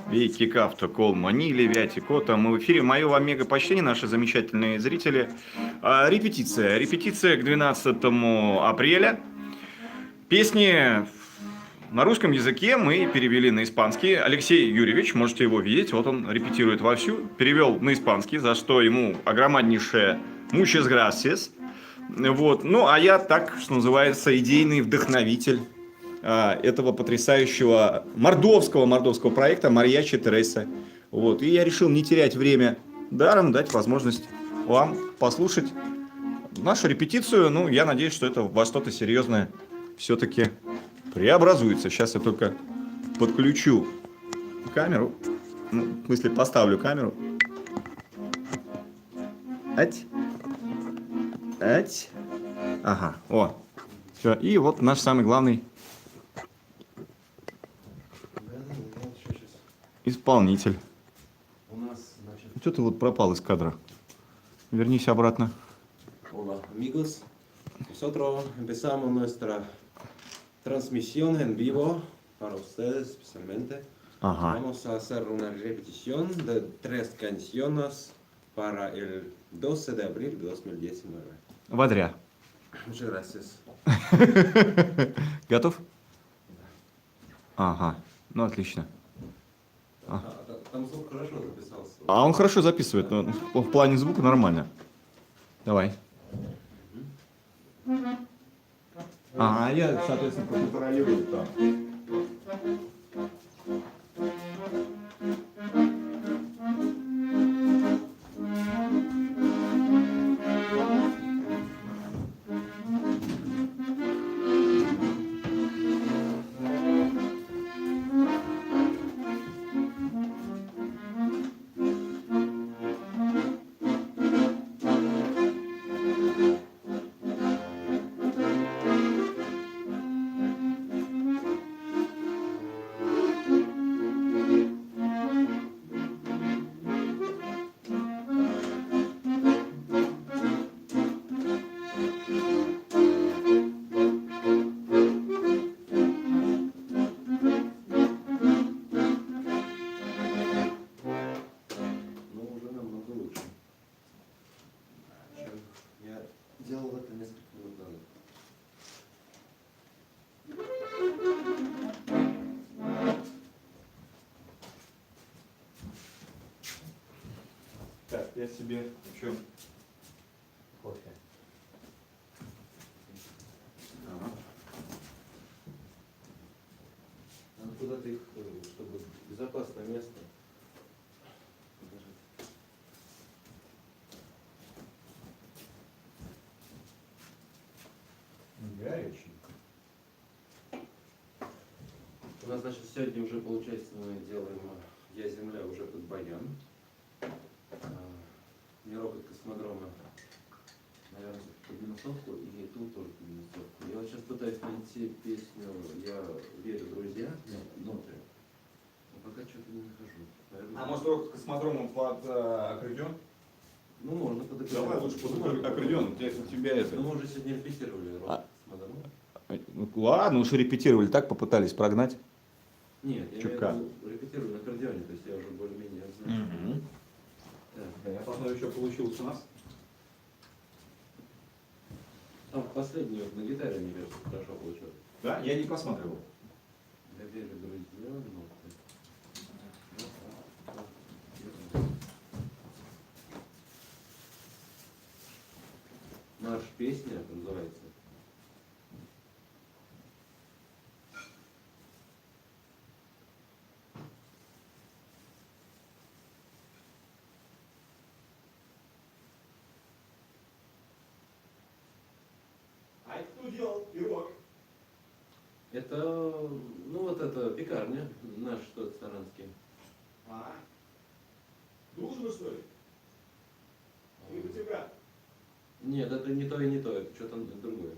Вики Кафта, Кол, Манили, Вятико, там мы в эфире. Мое вам мега почтение, наши замечательные зрители. Репетиция к 12 апреля. Песни на русском языке мы перевели на испанский. Алексей Юрьевич, можете его видеть, вот он репетирует вовсю. Перевел на испанский, за что ему огромнейшее muchas gracias. Вот. Ну, а я так, что называется, идейный вдохновитель этого потрясающего мордовского проекта «Марьячи Тереса». Вот. И я решил не терять время даром, дать возможность вам послушать нашу репетицию. Ну, я надеюсь, что это во что-то серьезное все-таки преобразуется. Сейчас я только подключу камеру. Ну, в смысле, поставлю камеру. Ага, о. Все. И вот наш самый главный исполнитель. Что ты вот пропал из кадра? Вернись обратно. Hola amigos, nosotros empezamos nuestra transmisión en vivo para ustedes especialmente. Vamos a hacer una repetición de 3 canciones para el 12 de abril de 2019. Вадря. Muchas gracias. Готов? Ага, ну отлично. Там звук хорошо записался. А он хорошо записывает, но в плане звука нормально. Давай. А я, соответственно, контролирую там. Делал это несколько минут назад. Так, я себе еще кофе. Надо куда-то их, чтобы безопасное место. Горячий. У нас, значит, сегодня уже, получается, мы делаем «Я земля» уже под баян. Мирок от космодрома, наверное, под минусовку, и тут тоже под минусовку. Я вот сейчас пытаюсь найти песню «Я верю, друзья», ноты, но пока что-то не нахожу. Наверное, А может, рок космодромом под аккордеон? ну, можно под аккордеон. Давай лучше под аккордеон. У тебя это. Ну, мы уже сегодня репетировали рок космодром. Ну, ладно, уж репетировали, так попытались прогнать. Нет, я Чутка. имею в виду, репетирую на аккордеоне, то есть я уже более-менее знаю. Так. Я посмотрю, что получилось у нас. Там последний вот на гитаре, мне кажется, хорошо получилось. Да? Я не посматривал. Я верю, друзья, ноты. Марш песня называется. А это кто делал? Пирог. Это, ну вот это пекарня, наш тот саранский. А? Дружно, что ли? Или у тебя? Нет, это не то и не то, это что-то другое.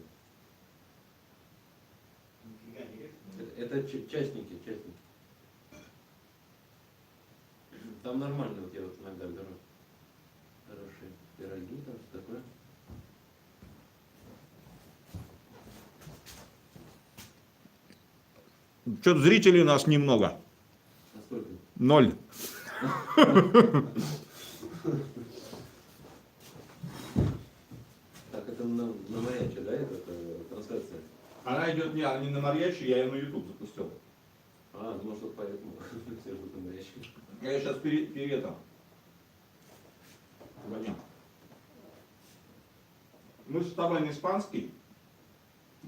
Это частники. Там нормально, вот я вот иногда беру хорошие пироги, там что такое. Что-то зрителей у нас немного. Насколько? 0. Так, это на Мариаче, да, это трансляция? Она идет не на Марьяче, я ее на YouTube запустил. А, ну может вот поэтому все ждут на Мариаче. Я сейчас перед Вадим. Мы с тобой на испанский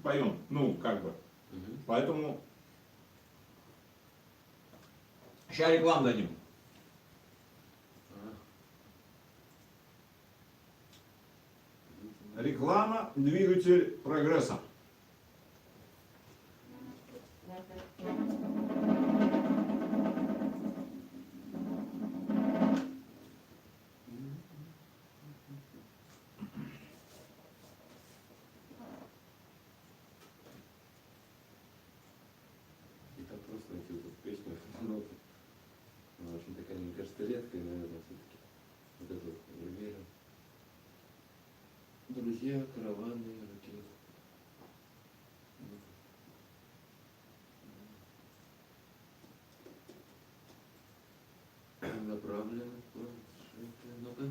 поем, ну, как бы. Поэтому сейчас рекламу дадим. Реклама – двигатель прогресса. И так просто найти вот эту песню, ноты. Она очень такая, мне кажется, редкая, наверное, все-таки. Вот это вот уверен. Друзья, караваны, ракеты. Направлено. Ну-ка.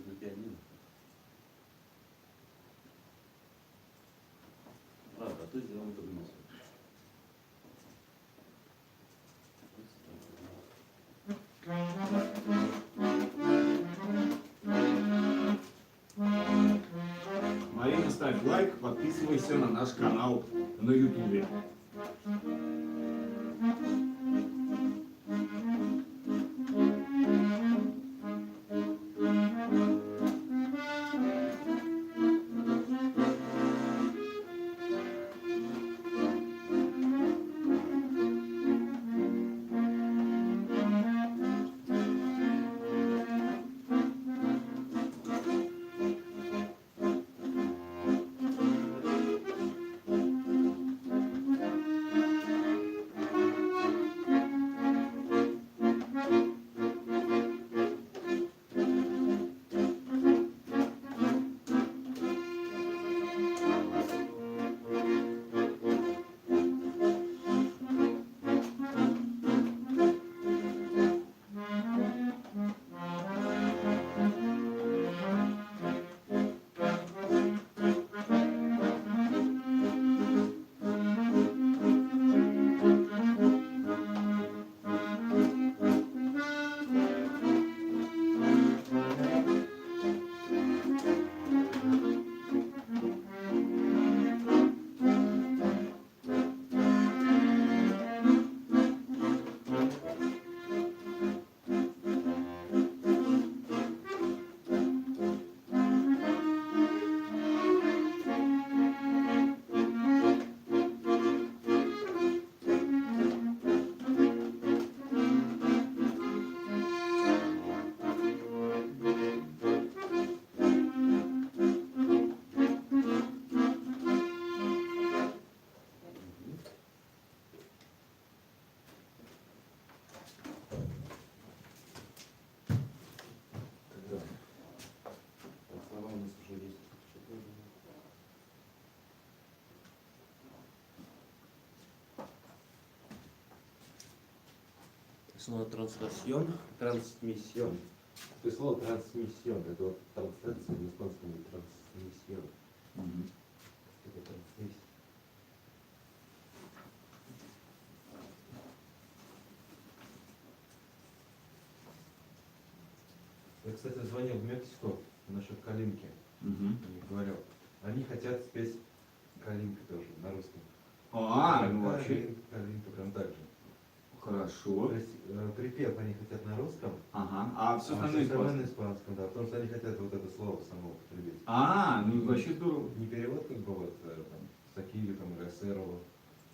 На пианино. А то сделаем это вниз. Марина, ставь лайк, подписывайся на наш канал на YouTube. Слова у нас уже есть. Слово трансмиссион. То есть слово трансмиссион, это вот трансляция в испанском трансмиссион. Это трансмиссия. Я, кстати, звонил в Мексику насчет калинки. Они говорил, они хотят спеть калинка тоже на русском. Ну вообще. Калинка прям так же. Хорошо. То есть припев они хотят на русском, А все остальное на испанском, да, потому что они хотят вот это слово само употребить. Ну вообще здорово. Не перевод как бы вот там Сакили, там, Ресерова,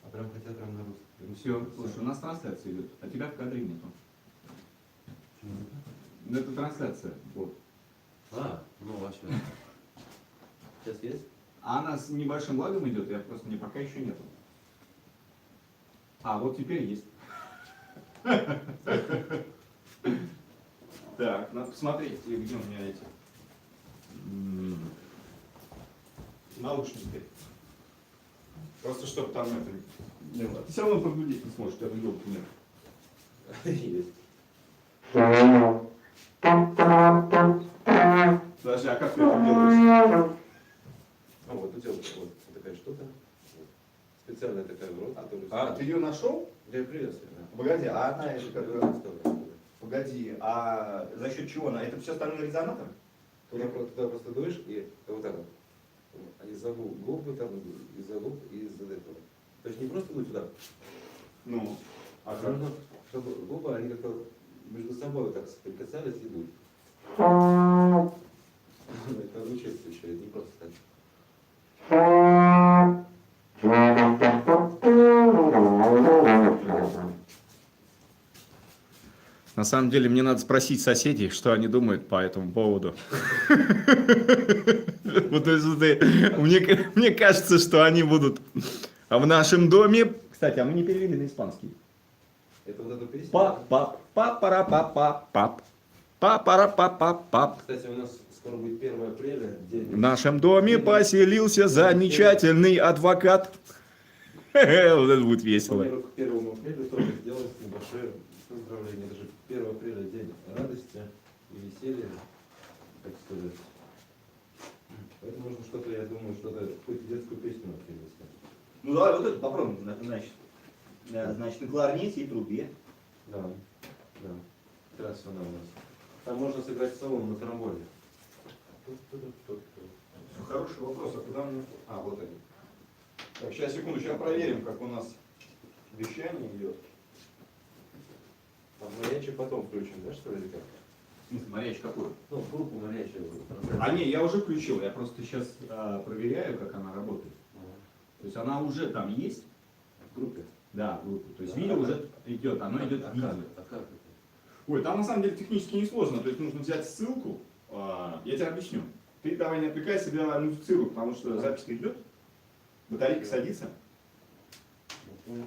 а прям хотят прям на русском. Все, слушай, у нас трансляция идет, а тебя в кадре нету. Ну, это трансляция. Вот. Ну, вообще. Сейчас есть? А она с небольшим лагом идет, я просто мне пока еще нету. А, вот теперь есть. Так, надо посмотреть, где у меня эти наушники. Просто чтобы там это не было. Ты все равно прогудеть не сможешь, у тебя елки нет. Есть. Подожди, а как ты это делаешь? А вот у тебя вот такая штука. Вот. Специальная такая в рот, которую... А ты ее нашел? Для приветствия, да. Погоди, а она это Которую как? вставляешь. Погоди, а за счет чего она? Это все остальное резонатор? Туда просто дуешь и вот так вот. Из-за губ, там, из-за губ и из-за этого. То есть не просто дуть туда, Ну, а нужно, чтобы губы, они как-то между собой вот так соприкасались и дуть. Это учиться еще, не просто так. на самом деле мне надо спросить соседей, что они думают по этому поводу. Вот, то есть, мне кажется, что они будут в нашем доме. Кстати, а мы не перевели на испанский. Это вот эту песню? Пап. Папара-пап-пап. Кстати, у нас скоро будет 1 апреля, день... В нашем доме поселился замечательный адвокат. Вот это будет весело. К 1 апреля тоже сделать небольшое поздравление. Это же 1 апреля день радости и веселья, так сказать. Поэтому нужно что-то, я думаю, что-то, какую-то детскую песню вообще искать. Ну давай вот это попробуем, значит. Значит, на кларнете и трубе. Да, да. Как раз она у нас. Там можно сыграть соло на тромбоне. Хороший вопрос, а куда мне... А, вот они. Так, сейчас, секунду, сейчас проверим, как у нас вещание идет. А маячи потом включим, да, что ли, или как? В смысле, маячь какую? Ну, группу маячи. А не, я уже включил, я просто сейчас проверяю, как она работает. То есть она уже там есть? В группе? Да, в группе. То есть Да, видео уже идет, оно идет в видео. А как это? Ой, там на самом деле технически не сложно, то есть нужно взять ссылку, я тебе объясню. Ты давай не отвлекай себя, музицируй, потому что запись идет, батарейка садится. Сегодня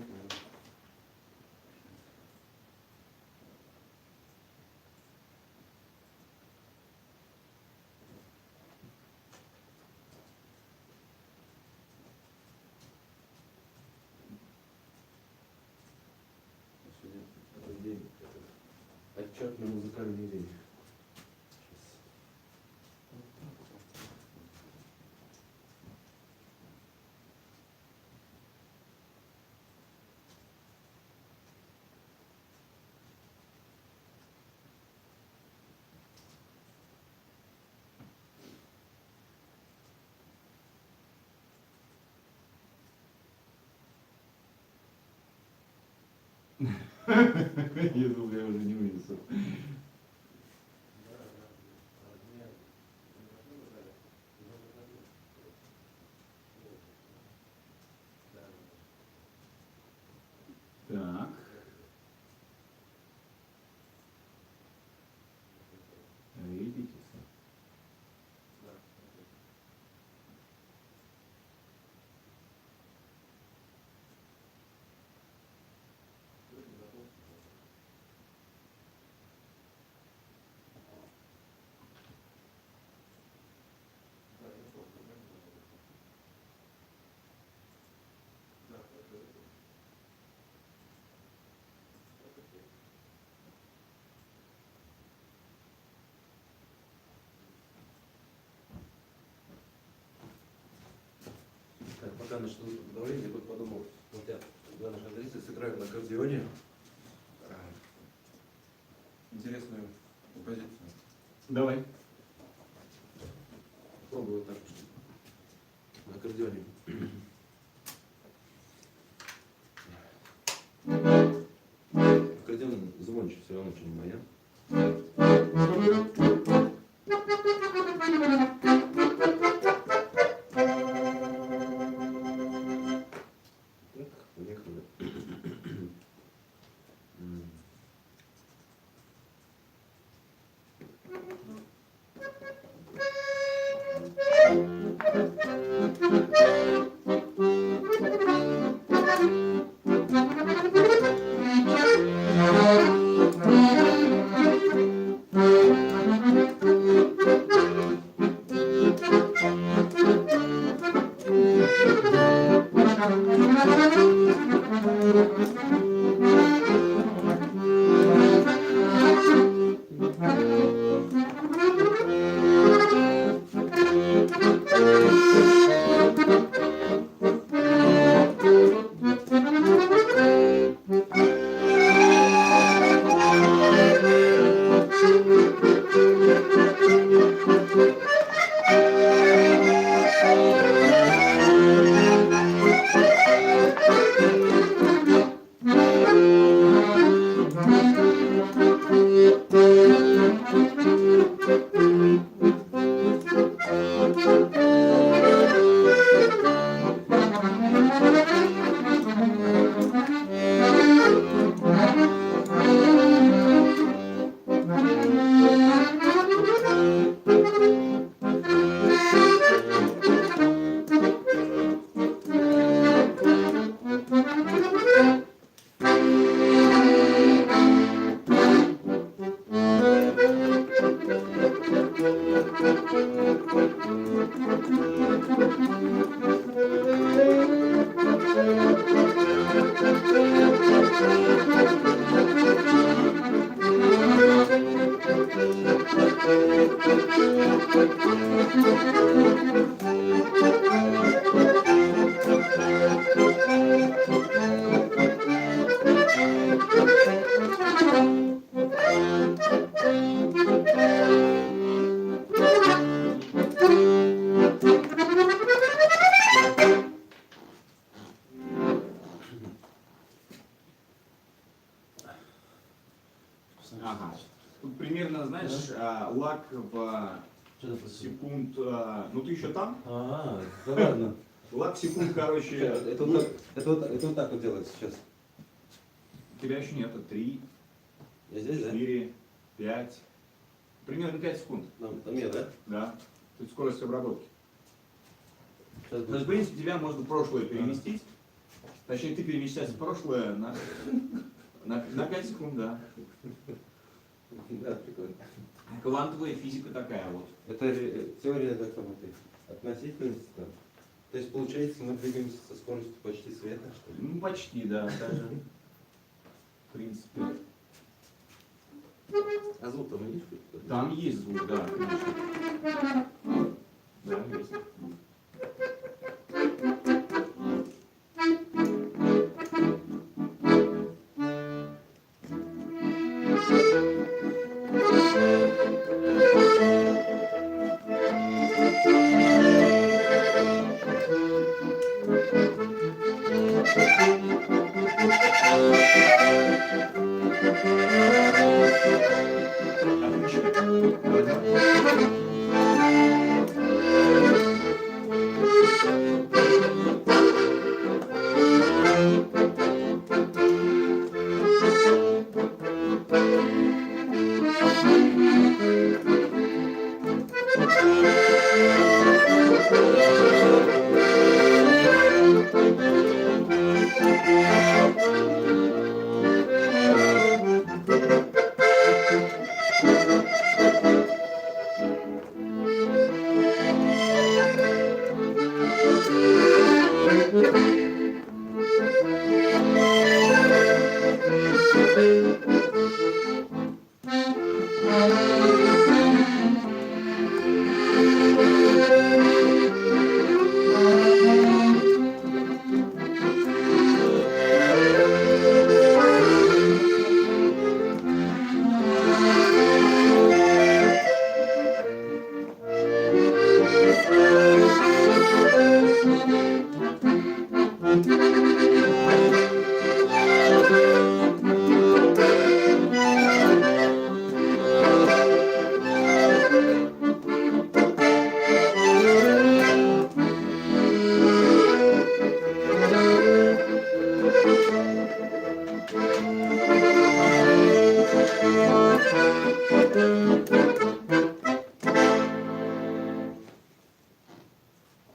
этот день, отчетный музыкальный день. Язык я уже не вынесу. Так. Репетиция. Так, пока начну давление, я тут подумал, вот я, когда наши зрители сыграют на аккордеоне интересную композицию. Давай. Попробую вот так на аккордеоне. Аккордеон звонче все равно, чем моя. Так, поехали. Ага. Тут примерно, знаешь, лак в Что это за секунд... ну ты еще там? Ага, да ладно. Лак секунд, короче... Это ну, вот так, это вот так вот делается сейчас. у тебя еще нет, 3, Я здесь, да? 4, 5. Примерно 5 секунд. Там я, да? Да. Тут скорость обработки. Сейчас То есть, в будет. принципе, тебя можно в прошлое переместить. Точнее, ты перемещаешься в прошлое на 5 секунд, да. Да, прикольно. Квантовая физика такая вот. Это теория относительности там. То есть получается мы двигаемся со скоростью почти света, что ли? Ну, почти, да, даже. В принципе. А звук там есть? Какой-то? Там есть звук, да, конечно. Да, есть.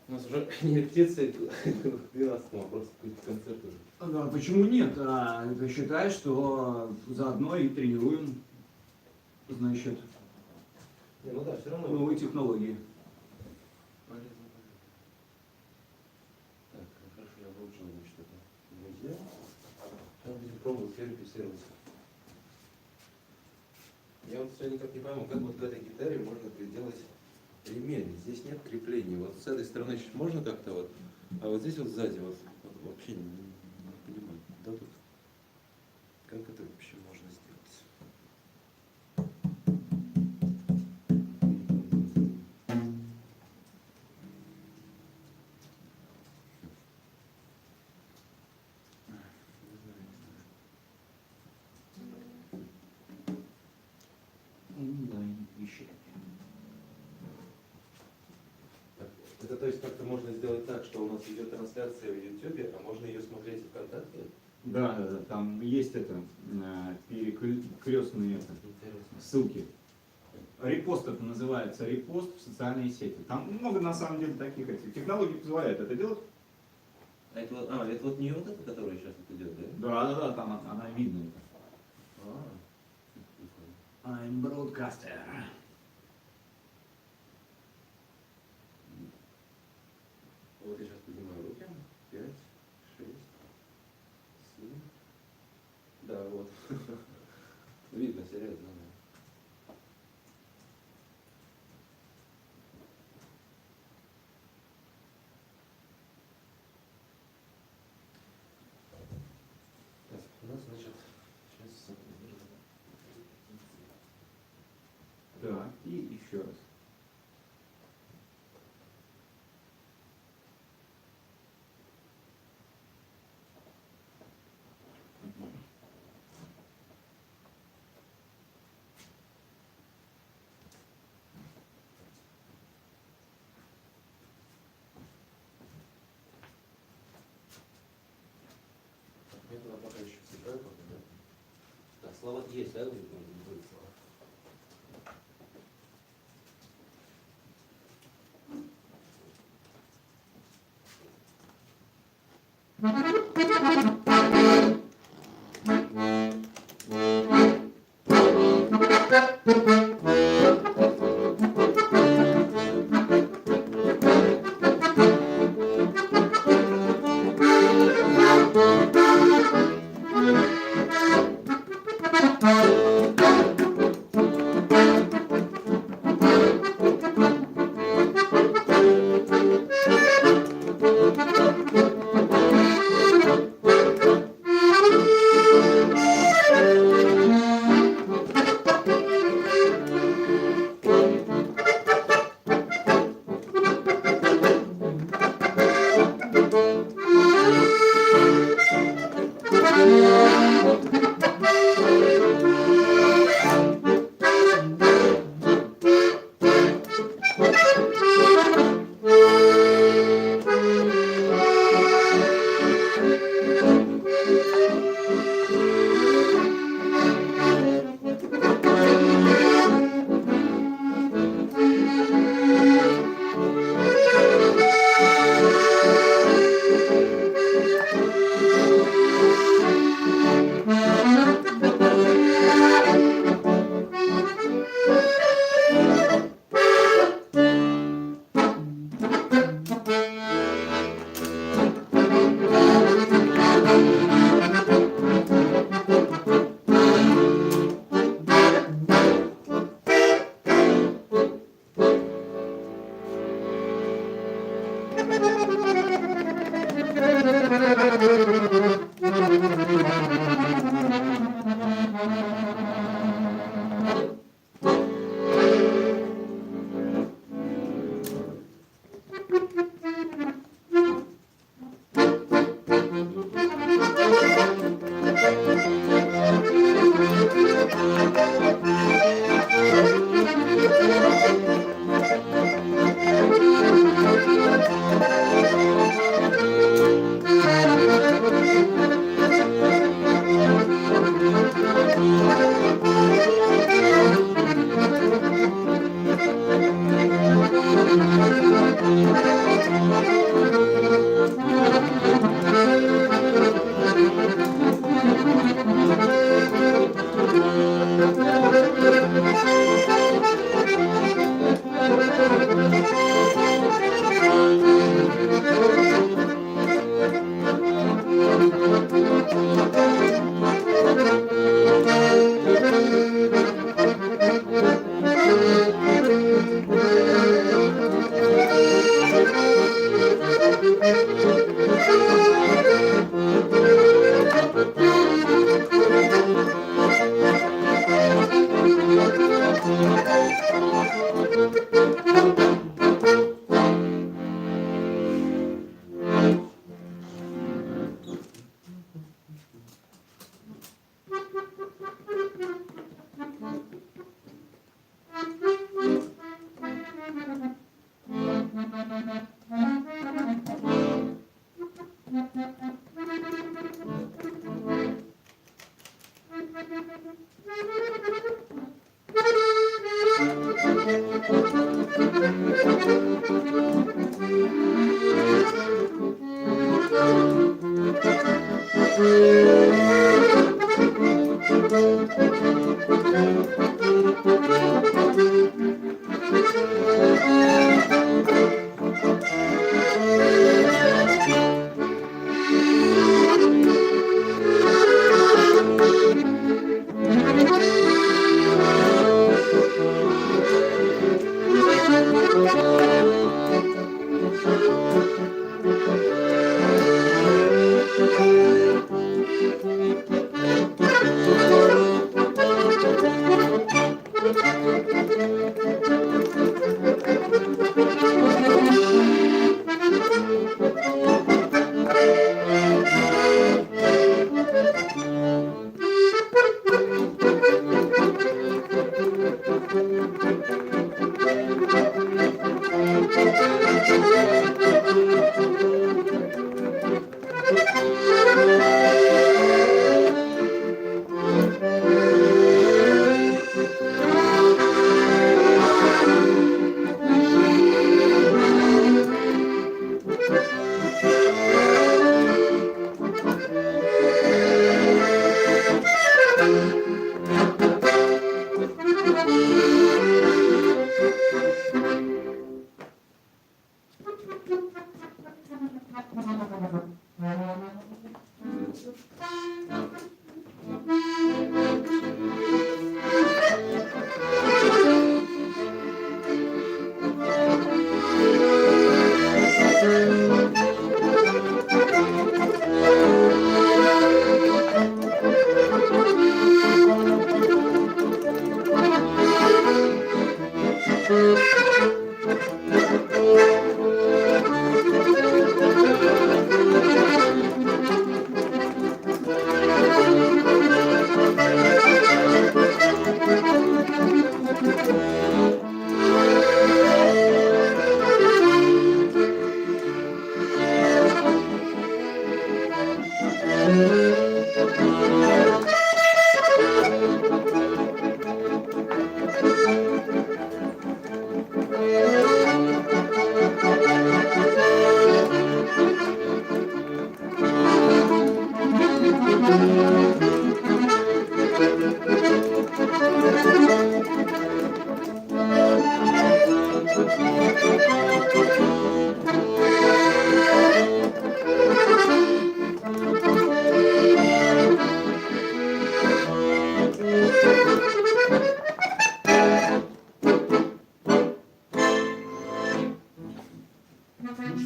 У нас уже не репетиция, к 12 просто какой-то концерт уже. Да, почему нет? Это считай, что заодно и тренируем, значит, Не, ну да, все равно. новые технологии. Полезно, полезно. Так, хорошо, я выучил что-то. Нельзя. Сейчас будем пробовать верифицировать. Я вот все никак не пойму, как вот к этой гитаре можно приделать ремень. Здесь нет крепления. Вот с этой стороны чуть можно как-то вот, а вот здесь вот сзади вот вообще не понимаю. Да тут. Как это вообще можно сделать? Да, вещи. Это то есть как-то можно сделать так, что у нас идет трансляция в YouTube, а можно ее смотреть в ВКонтакте? Да, да, да, там есть это, перекрестные Интересно. ссылки. Репост это называется, репост в социальные сети. Там много на самом деле таких этих технологий позволяют это делать. А это вот не вот это, которое сейчас вот идет, да? Да, да, да, там она видно. А, I'm broadcaster. Слова есть, да?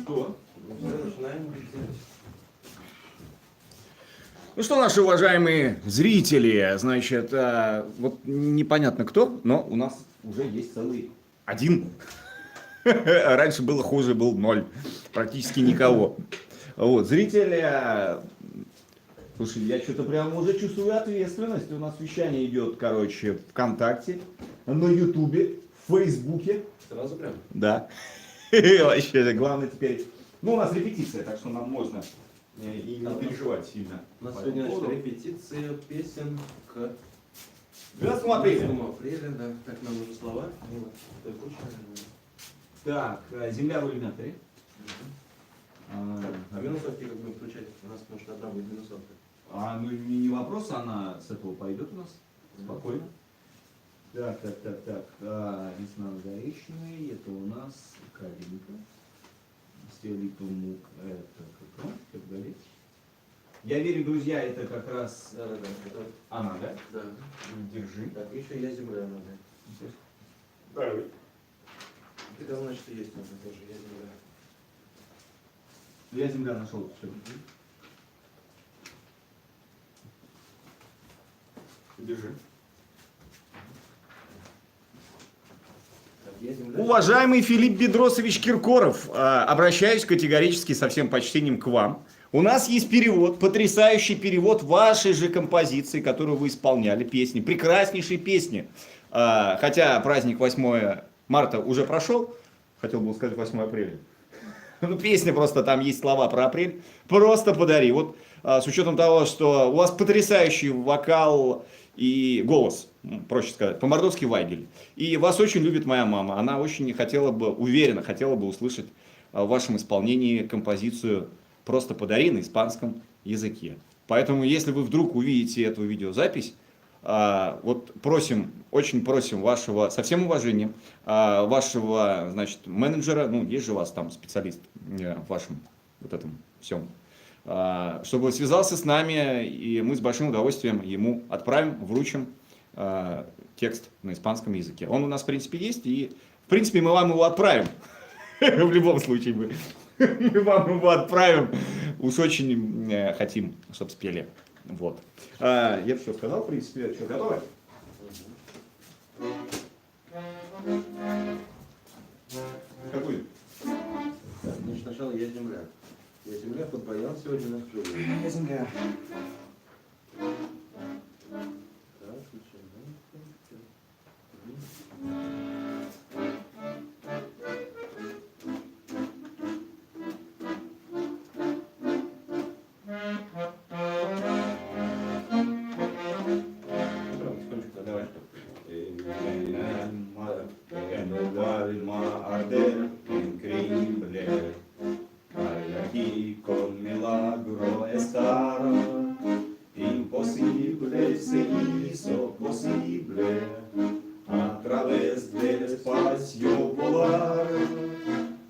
Что? Ну все, начинаем делать. Ну что, наши уважаемые зрители, значит, вот непонятно кто, но у нас уже есть целый один. Раньше было хуже, был 0, практически никого. Вот, зрители, слушай, я что-то прям уже чувствую ответственность. У нас вещание идет, короче, ВКонтакте, на Ютубе, в Фейсбуке. Сразу прям? Да. Вообще, главное теперь... Ну, у нас репетиция, так что нам можно и не переживать сильно. У нас сегодня репетиция песен к Да, смотри. 8 апреля, да. Так, нам нужны слова. Вот, Так, земля в иллюминаторе. А минусовки как будем включать? У нас, может, одна будет минусовка. Ну не вопрос, она с этого пойдет у нас. Спокойно. Так. Весна Заречная, это у нас Калинка. Стелитумук, это как говорить. Я верю, друзья, это как раз Да. Это... она, да? Да. Держи. Так, еще я земля надо. Давай. Это значит, что есть надо тоже, я земля. Я земля нашел. Все. Держи. Уважаемый Филипп Бедросович Киркоров, обращаюсь категорически со всем почтением к вам. У нас есть перевод, потрясающий перевод вашей же композиции, которую вы исполняли, песни, прекраснейшие песни. Хотя праздник 8 марта уже прошел, хотел бы сказать 8 апреля. Ну, песня просто, там есть слова про апрель. Просто подари. Вот с учетом того, что у вас потрясающий вокал и голос, проще сказать, по-мордовски Вайгель. И вас очень любит моя мама. Она очень хотела бы, уверенно хотела бы услышать в вашем исполнении композицию «Просто подари» на испанском языке. Поэтому, если вы вдруг увидите эту видеозапись, вот просим, очень просим вашего, со всем уважением, вашего, значит, менеджера, ну, есть же у вас там специалист в вашем вот этом всем, чтобы связался с нами, и мы с большим удовольствием ему отправим, вручим текст на испанском языке. Он у нас, в принципе, есть, и, в принципе, мы вам его отправим. В любом случае, мы вам его отправим. Уж очень хотим, чтобы спели. Вот. Я все сказал, в принципе, что, готовы? Какую? Так, значит, сначала я земля. Я земля под баян сегодня на клюве. Я земля. Так, начинаем. Давай. Increíble, aquí con milagro estar, imposible se hizo posible, a través del espacio volar,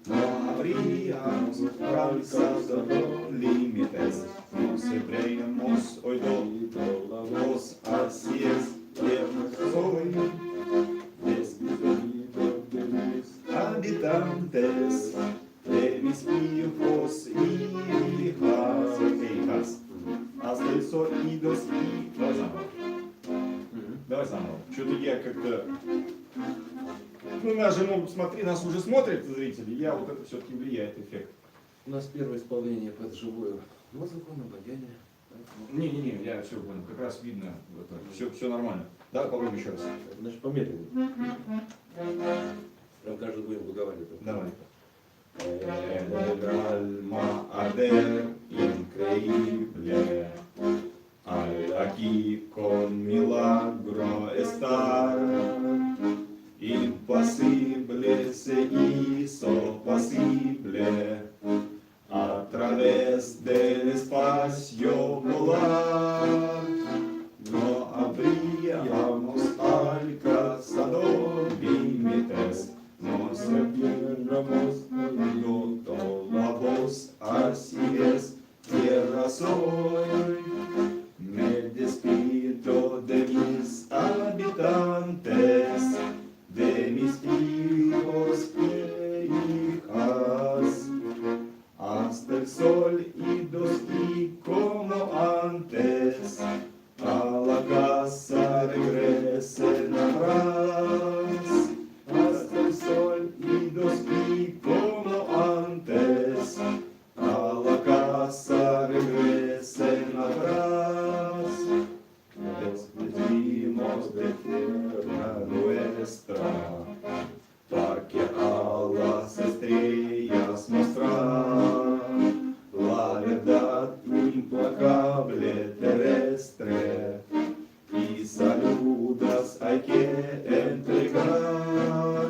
no habríamos alcanzado límites, nos habríamos oído la voz, así es, tierra soy. Habitantes de mis hijos y hijas, hasta oídos y... Давай заново. Давай заново. Что-то я как-то... ну, нас же могут смотреть, нас уже смотрят зрители, я вот это все-таки влияет эффект. У нас первое исполнение под живую музыку на баяне. Поэтому... Не, я все понял, как раз видно, все нормально. Да, попробуем еще раз. Значит, помедленнее. Прям каждый будем выговаривать. Давай. El alma arder increíble, al aquí con milagro estar, imposible se hizo posible, a través del espacio volar, no habríamos alcanzado límites. Nos retiramos minuto la voz, así es, tierra soy. Me despido de mis habitantes, de mis hijos e hijas. Hasta el sol idos y como antes, a la casa regresen atrás. Hasta el sol idos y como antes, a la casa regresen atrás. Despedimos de tierra nuestra, para que a las estrellas mostrar la verdad implacable terrestre. Y saludas hay que entregar,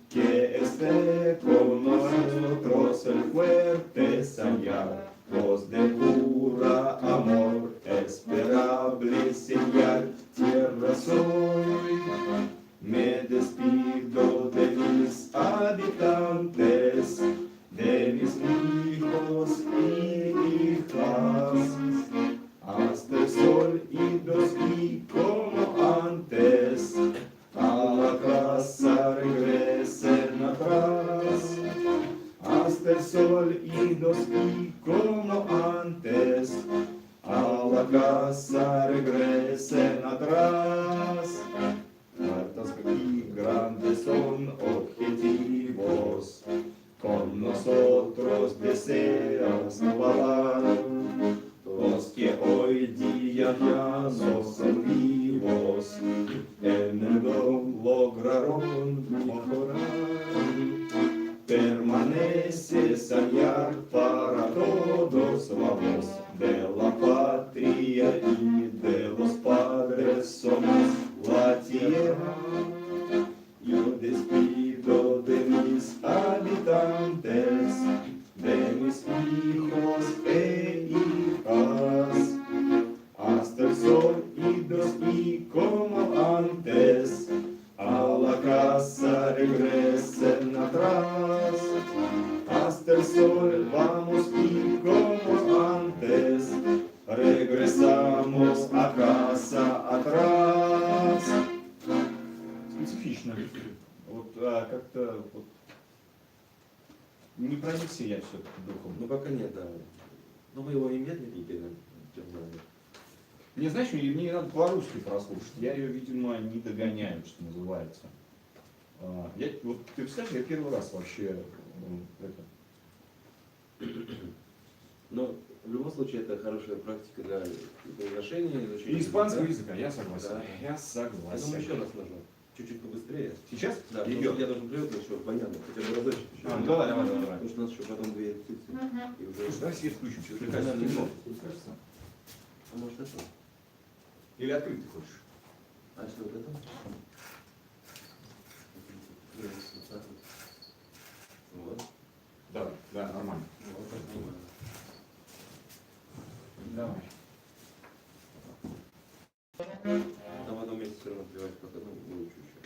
que esté con nosotros el fuerte señal, voz de pura amor, esperable señal, tierra soy. Me despido de mis habitantes, de mis hijos y hijas. Hasta el sol idos y como antes, a la casa regresen atrás. Hasta el sol idos y como antes, a la casa regresen atrás. Hartas y grandes son objetivos, con nosotros deseas volar. Los que hoy día ya no son vivos, en el don lograron mejorar. Permanece soñar para todos la voz de la patria y de los padres somos la tierra. Yo despido de mis habitantes, de mis hijos e hijas. Hasta el sol idos y como antes, a la casa regresen atrás. Hasta el sol vamos y como antes, regresamos a casa atrás. Специфично. Вот как-то вот, не проникся я все-таки духом. Ну пока нет, да. Но мы его и медленнее пели, чем надо. Не знаешь, мне надо по-русски прослушать. Я ее, видимо, не догоняю, что называется. Вот ты представляешь, я первый раз вообще это. Но в любом случае это хорошая практика для произношения, изучения. И испанского языка, я согласен. Да. Я согласен. Я думаю, еще раз нужно. Чуть-чуть побыстрее. Сейчас? Да, потому что я должен привыкнуть еще к баяну, хотя бы разочек еще. Ну давай. Потому что у нас еще потом две репетиции. И уже... Слушай, давай свет включим, что ты Конечно, кажется, темно. кажется. А может это? Или открыть ты хочешь? А что вот это? Вот. Да, нормально. Вот так нормально. Давай. Там в одном месте все равно плевать, пока выучу еще.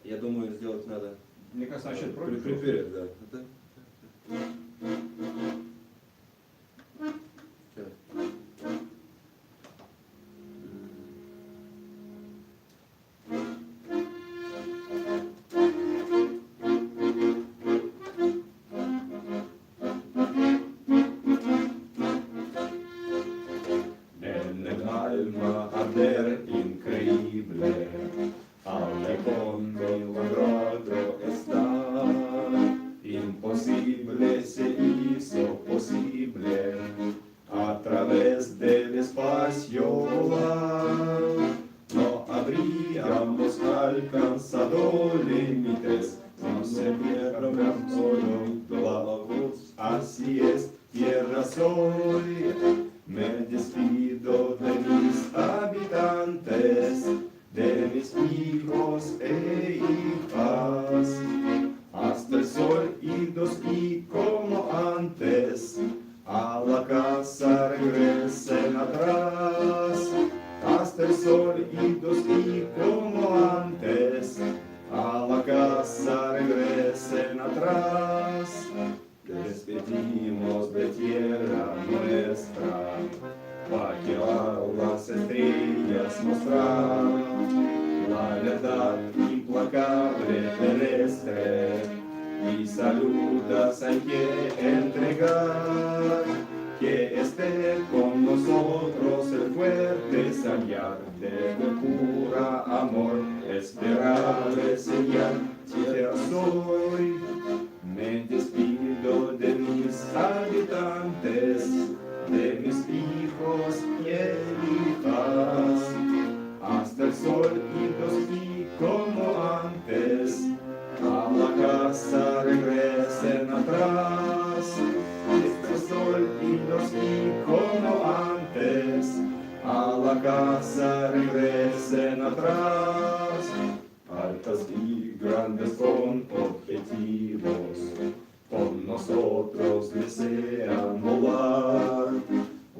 Я думаю, сделать надо. Мне кажется, начать против. Приперед, да. Это... Сейчас. Alma arder increíble, alle con límites, no se pierdan hoy la voz, así es, tierra soy. Me despido de mis habitantes, de mis hijos e hijas, hasta el sol idos y como antes, a la casa regresen atrás, hasta el sol idos y como antes, a la casa regresen atrás. Despedimos de tierra nuestra, para que a las estrellas mostrar la verdad implacable terrestre, y saludas hay que entregar, que esté con nosotros el fuerte señal de pura amor, esperable señal, tierra soy. Me despido de mis habitantes, de mis hijos y hijas, hasta el sol y como antes, a la casa regresen atrás, hasta el sol y como antes, a la casa regresen atrás. Altas y grandes con objetivos, con nosotros desean volar.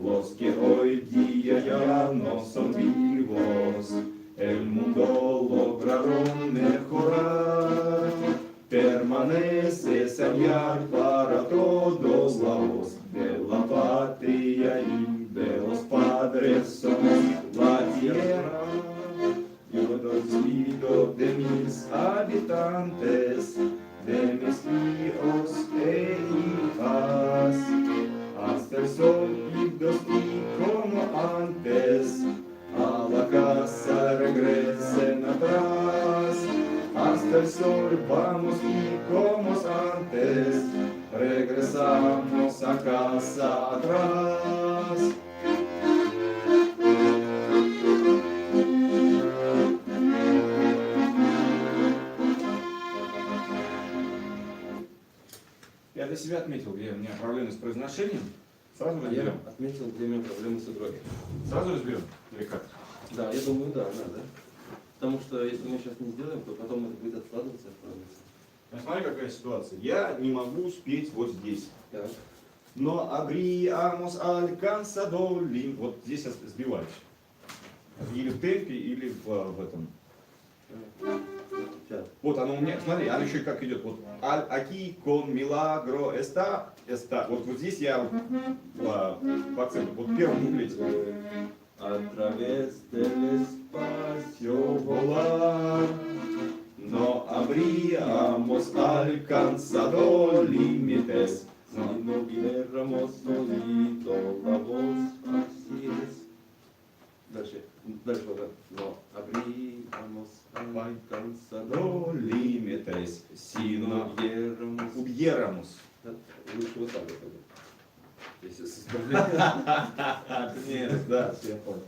Los que hoy día ya no son vivos, el mundo lograron mejorar. Permanece señal para todos la voz de la patria y de los padres somos la tierra. Yo despido de mis habitantes, de mis hijos e hijas, hasta el sol y como antes, a la casa regresen atrás, hasta el sol vamos y como antes, regresamos a casa atrás. Я для себя отметил, где у меня проблемы с произношением. Сразу Я разберем. отметил, где у меня проблемы с игрой. Сразу разберем. Или как? Да, я думаю, да, надо. Потому что если мы сейчас не сделаем, то потом это будет откладываться. Ну, смотри, какая ситуация. Я не могу спеть вот здесь. Так. Но абриамос алькансадоли. Вот здесь я сбиваюсь. Или в темпе, или в этом. Сейчас. Вот оно у меня, смотри, оно еще как идет. Вот аль аки кон милагро эста. Вот здесь я по акценту. Вот первым куплете. A través del espacio volar, No habríamos alcanzado límites. si no hubiéramos oído la voz, así es. Дальше, вот no habríamos alcanzado No límites, sino hubiéramos. Лучше вот так вот. Если Нет, да, я понял.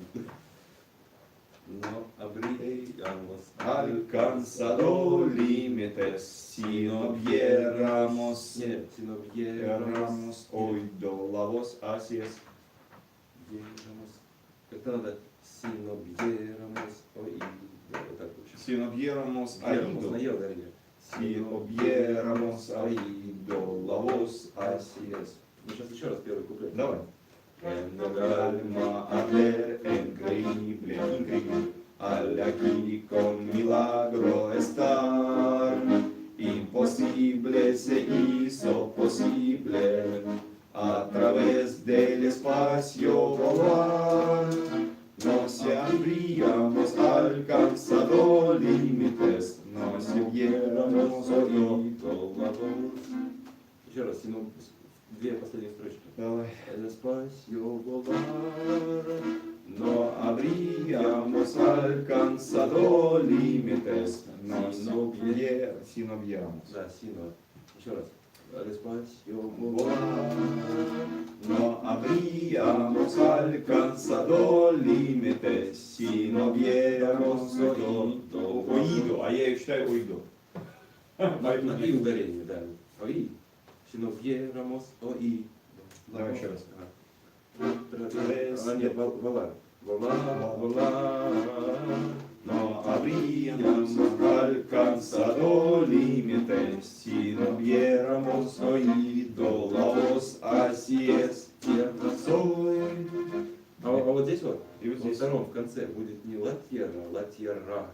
No habríamos Alcanzado límites, si no hubiéramos, Нет, si no hubiéramos oído la voz, así es. Как-то надо si no hubiéramos oído. Вот так лучше. Si no hubiéramos Hubiéramos, oído, на «е» ударение. si hubiéramos oído la voz, así es. Ну, сейчас еще раз первый куплет. Давай. En el alma arder increíble, increíble, al aquí con milagro estar, imposible se hizo posible, a través del espacio volar, no se habríamos alcanzado límites, no se hubiéramos oído la voz. Еще раз, si no, две последние строчки. Давай. El espacio volar. No habríamos alcanzado límites, si no hubiéramos. Да, si no. Еще раз. El espacio Volar. volar. No habríamos alcanzado límites si no hubiéramos oído. А я ее считаю oído. На и ударение, да. Ои. Синовьерamos ои. Давай еще раз. А, нет, вола. Вола. No habríamos alcanzado límites si no hubiéramos oído la voz, así es, tierra soy. А вот здесь вот, И вот во здесь. втором в конце будет не латьера, а латьера.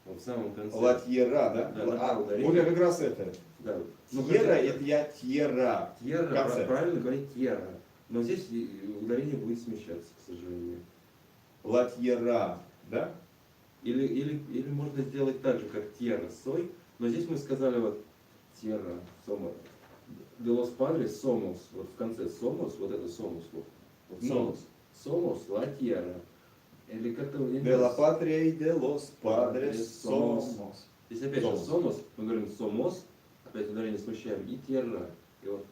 Вот в самом конце. Латьера, да? Да, на А, ударение. вот как раз это. Да. Тьера, это я тьера. Тьера, В конце. правильно говорить тьера. Но здесь ударение будет смещаться, к сожалению. Латьера, да? Или можно сделать так же, как тьера, сой. Но здесь мы сказали вот тьера, сомо. De los padres somos, вот в конце somos, вот это somos, вот Ну. somos la tierra. Или как-то... De la patria y de los padres somos. Здесь опять же Somos. somos, мы говорим somos, опять ударение смещаем, и tierra. И вот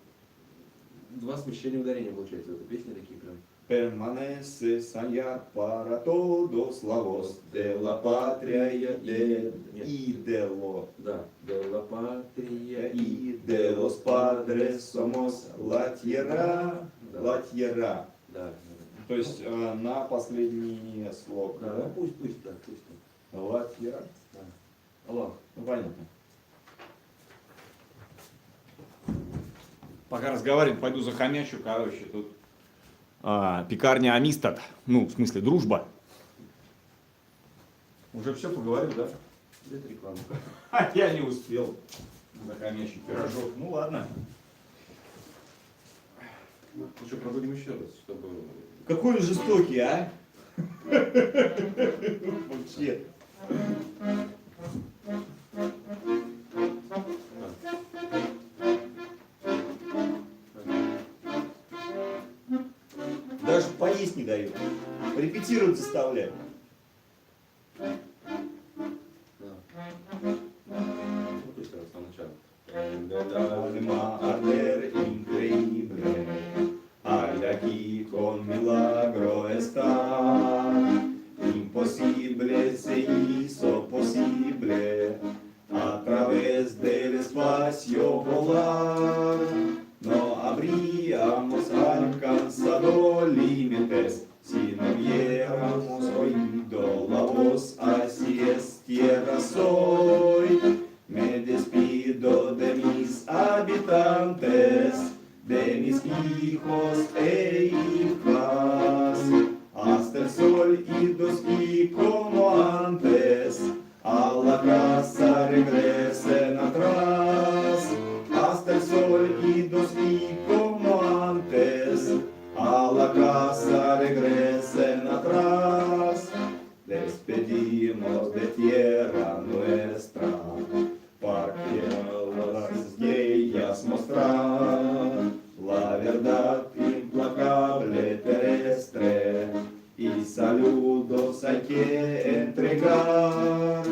два смещения ударения получается в этой песне такие прям. Permanece soñar para todos la voz de la patria y de lo. Да, de la patria Y de los padres somos la tierra, Да. la tierra. Да, То есть на последнее слово. да, Да? пусть, да, пусть. La tierra. Да. Аллах. Ну, понятно. Пока разговариваем, пойду захомячу, короче, тут пекарня Амистад, ну, в смысле, дружба. Уже все поговорил, да? Это реклама. А я не успел захомячить пирожок. Ну ладно. Ну что, проводим еще раз, чтобы... Какой он жестокий, а? Вообще. Даже поесть не дают. Репетировать заставляют. Да. Ну, то есть раз сначала. Alma arder increíble, hay aquí con milagro está. Imposible se hizo posible a través del espacio volar. No habríamos alcanzado límites si no hubiéramos oído la voz, así es, tierra soy. Me despido de mis habitantes, de mis hijos e hijas, hasta el sol idos y como antes, a la casa regresen atrás, hasta el sol idos y como antes, a la casa regresen atrás. Despedimos de tierra nuestra, para que las ellas mostrar la verdad implacable terrestre y saludos hay que entregar.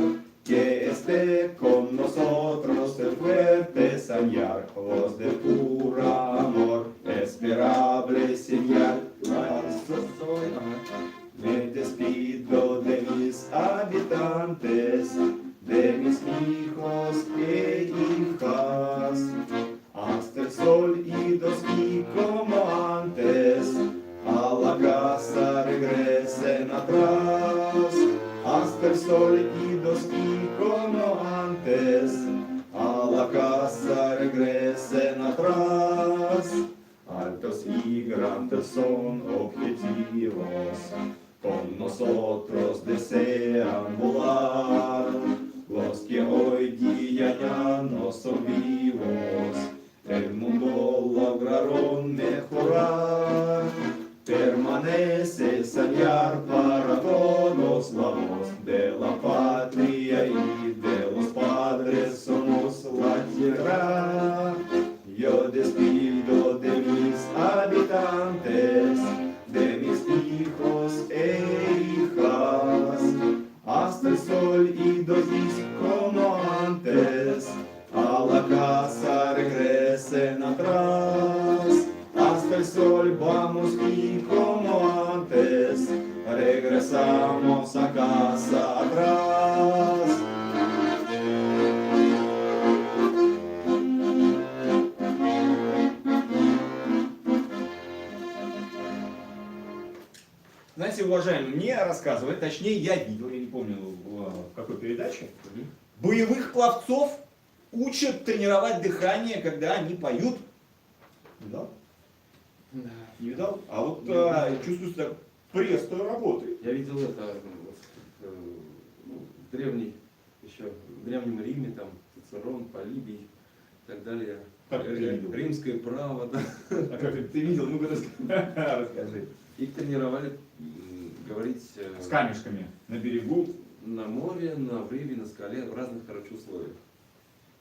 Que esté con nosotros el fuerte soñar, voz de puro amor, esperable señal. Soy, Me despido de mis habitantes, de mis hijos e hijas, hasta el sol idos y como antes, a la casa regresen atrás, hasta el sol idos y como antes, a la casa regresen atrás. Altos y grandes son objetivos, con nosotros desean volar. Los que hoy día ya no son vivos, el mundo lograron mejorar. Permanece soñar para todos la voz de la patria y de los padres somos la tierra. Yo despido de mis habitantes, de mis hijos e hijas, hasta el sol idos como antes, a la casa regresen atrás, hasta el sol vamos y como antes, regresamos a casa atrás. кстати, уважаемый, мне рассказывали, точнее я видел, я не помню в какой передаче, боевых пловцов учат тренировать дыхание, когда они поют. Видал? Да. Не видал? А вот чувствуется так, пресс-то работает. Я видел это вот, ну, в древней, еще в Древнем Риме, там, Цицерон, Полибий и так далее. Как ты видел? Римское право, да. А как ты видел? Ну-ка расскажи. Их тренировали говорить С камешками на берегу. на море, на обрыве, на скале, в разных, короче, условиях.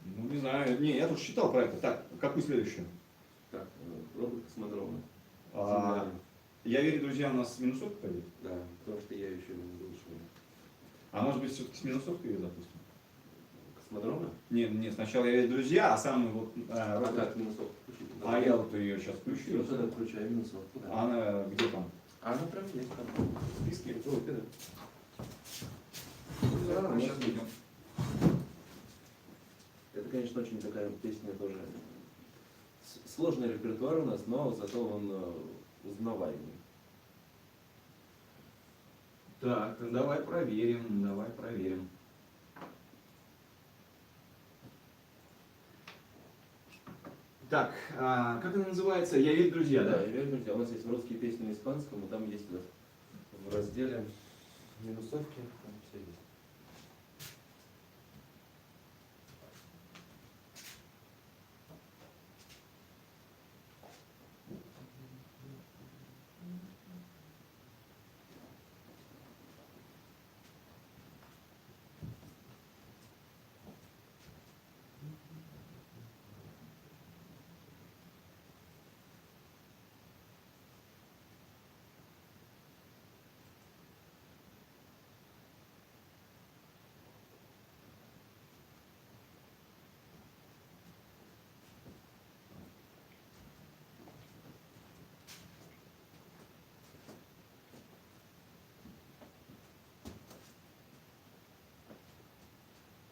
Ну, не знаю. Не, я тут читал про это. Так, какую следующую? Так, робот космодрома. Я верю, друзья, у нас с минусовкой пойдет. Да, потому что я еще не вышел. А может быть, все-таки с минусовкой ее запустим? Космодрома? Не, сначала я верю, друзья, а самый вот... А как минусовку включить? А я вот ее сейчас включу. Все, тогда включаю минусовку, да. А она где там? А она прям есть там. В списке? Вот, да. Да, мы сейчас видим. Это, конечно, очень такая песня тоже. Сложный репертуар у нас, но зато он узнаваемый. Так, давай проверим. Так, как она называется? Я верю, друзья, Да, да? я верю, друзья. У нас есть русские песни на испанском, и там есть вот в разделе минусовки, там все есть.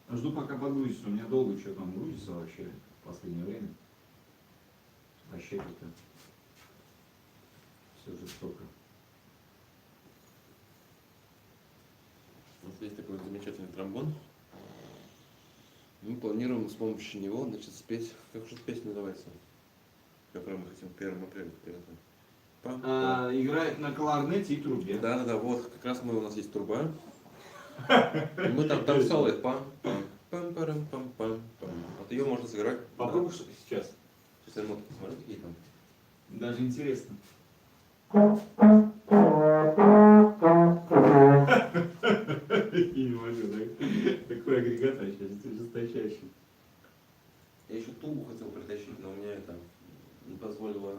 Жду, пока погрузится. У меня долго что там грузится вообще в последнее время. Вообще как-то все жестоко. У нас есть такой замечательный тромбон. Мы планируем с помощью него, значит, спеть, как же песня называется, которую мы хотим 1 апреля приготовить. Играет на кларнете и трубе. Да, вот, как раз у нас есть труба. Мы там соло, пам, пам, пам, парам, пам, пам, пам. Вот ее можно сыграть. Попробуй что сейчас. Сейчас я посмотрю, какие там. Даже интересно. Не могу, такой агрегат жесточайший. Я еще тубу хотел притащить, но у меня это не позволило,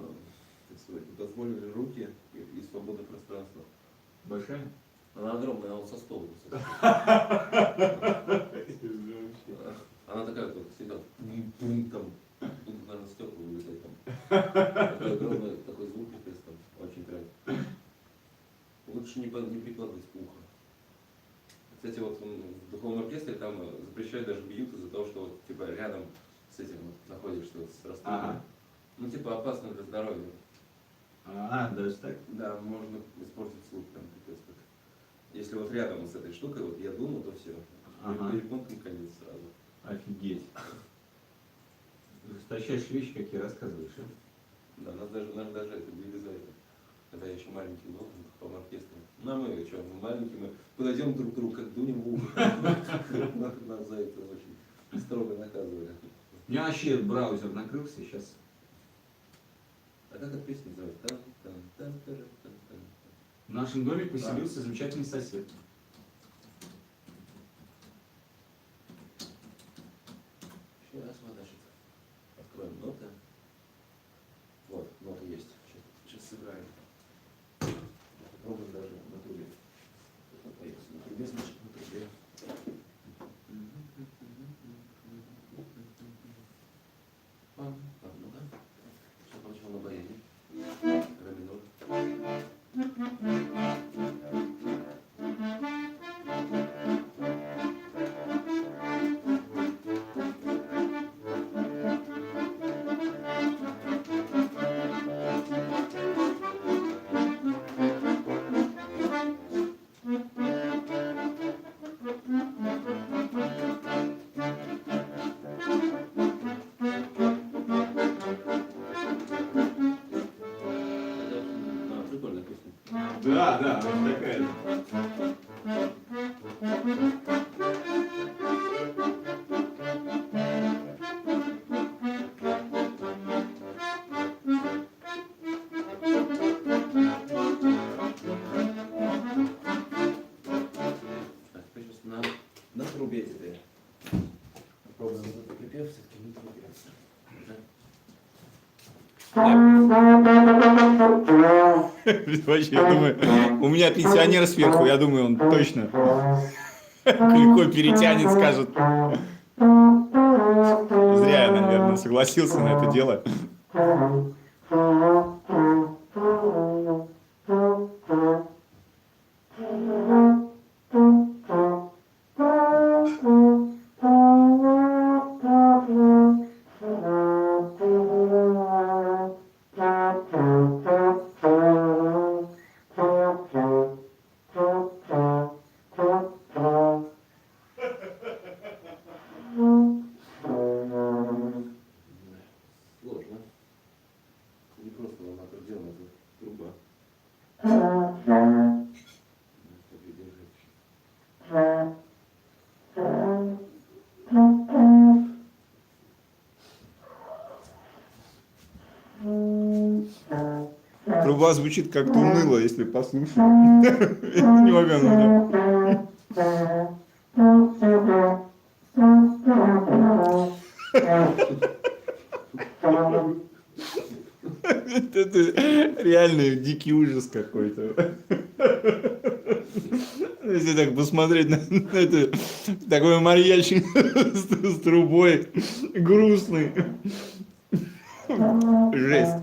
так сказать, не позволили руки и свобода пространства. Большая? Она огромная, она вот со стола. Она такая, как всегда, там, тут, наверное, стекла вылетает там. Такой огромный, такой звук там, очень прям. Лучше не прикладывать к уху. Кстати, вот в духовном оркестре там запрещают, даже бьют из-за того, что вот, типа, рядом с этим вот находишься, вот, с расстрелом. Ну, типа, опасно для здоровья. Даже так? Да, можно испортить слух там, пипец как. Если вот рядом с этой штукой, вот я думаю, то все. Перепонкам конец сразу. Офигеть. Жесточайшие вещи, какие рассказываешь, а? Да, нас даже это били за это. Когда я еще маленький был, в духовном оркестре. Ну, а мы что, мы маленькие, мы подойдем друг к другу, как дунем в ухо. Нас за это очень строго наказывали. У меня вообще браузер накрылся сейчас. А как эта песня называется? В нашем доме поселился замечательный сосед. Сейчас мы, значит, откроем ноты. Вот, ноты есть. Сейчас сыграем. Попробуем даже на трубе. На трубе, значит, на трубе. Ну-ка. Сейчас поначалу на баяне. Ре минор. Да, да, она такая же. А теперь сейчас на трубе теперь. Попробуем на припев, все-таки на трубе. Вообще, я думаю, у меня пенсионер сверху, я думаю, он точно легко перетянет, скажет. Зря я, наверное, согласился на это дело. Сложно. Не просто вам аккордеон, это труба. Так и держать. Труба звучит как-то уныло, если послушать. Не могу. Это реально дикий ужас какой-то. Если так посмотреть на это, такой марьячик с трубой, грустный. Жесть.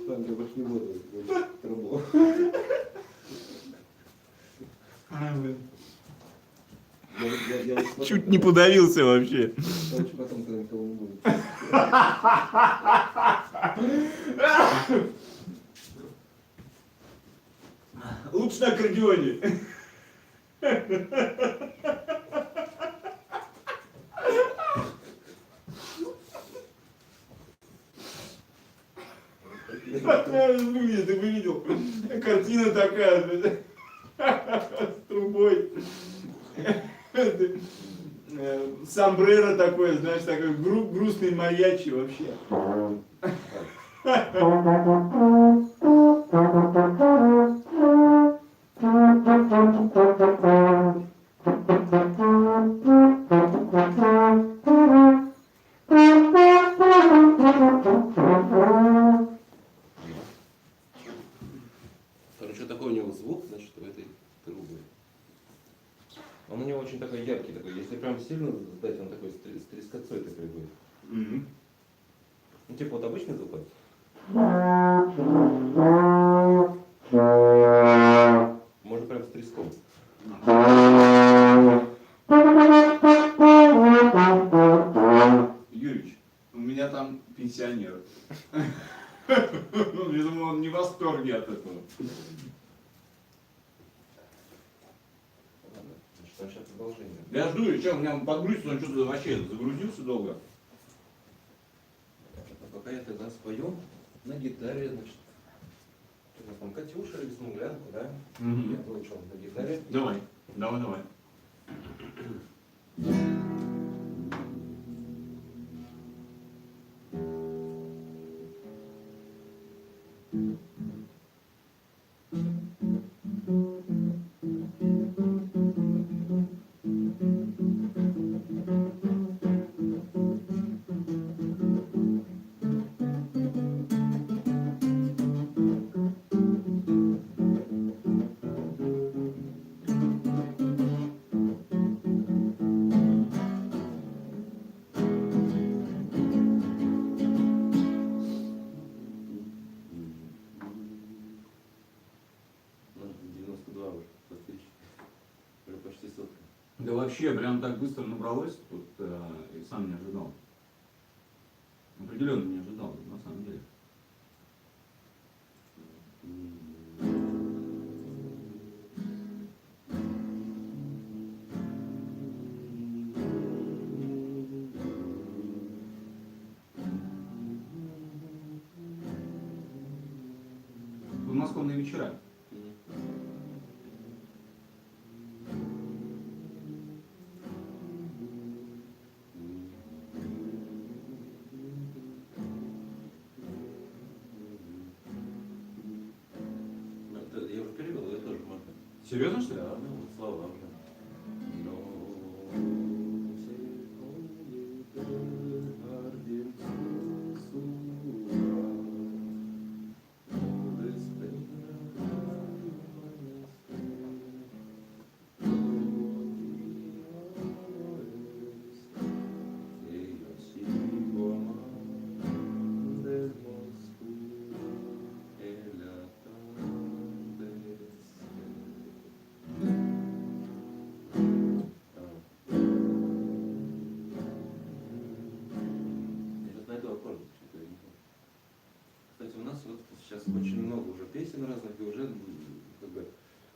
Ладно, я больше не буду трубу. Чуть не подавился вообще. Лучше потом, когда никого не будет. Лучше на аккордеоне. Ты бы видел, картина такая, с трубой. Сомбреро такое, знаешь, такой грустный маячий вообще. Короче, такой у него звук, значит, в этой трубе. Он у него очень такой яркий такой. Если прям сильно сдать, он такой с трескотцой такой будет. Ну, типа вот обычный звук. Можно прям с треском. Юрич, у меня там пенсионер. Я думаю, он не в восторге от этого. Ладно, значит, там сейчас продолжение. Я жду, и что, у меня подгрузится, он что-то вообще загрузился долго. А пока я тогда спою на гитаре, значит. У нас там Катюша или Смуглянку, да? Я выучил на гитаре. Давай, давай, давай. вообще прям так быстро набралось, тут и сам не ожидал. Определенно не ожидал, на самом деле. Подмосковные вечера. Я уже перевел, я тоже можно. Серьезно, что ли? Да, ну, вот слова уже. Кстати, у нас вот сейчас очень много уже песен разных, и уже как бы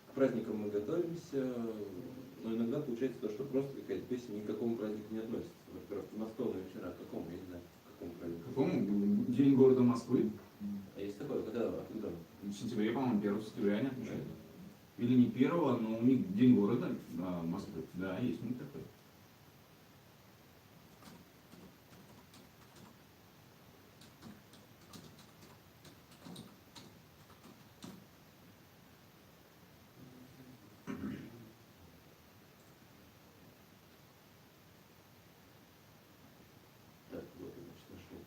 к праздникам мы готовимся, но иногда получается то, что просто какая-то песня ни к какому празднику не относится. Например, подмосковные вечера, к какому, я не знаю, к какому празднику. Какому? День города Москвы. А есть такое, когда, когда? В сентябре, по-моему, 1 сентября они отмечают. Или не 1, но у них День города Москвы. Да, есть у них такой. Так, вот, значит, нашел.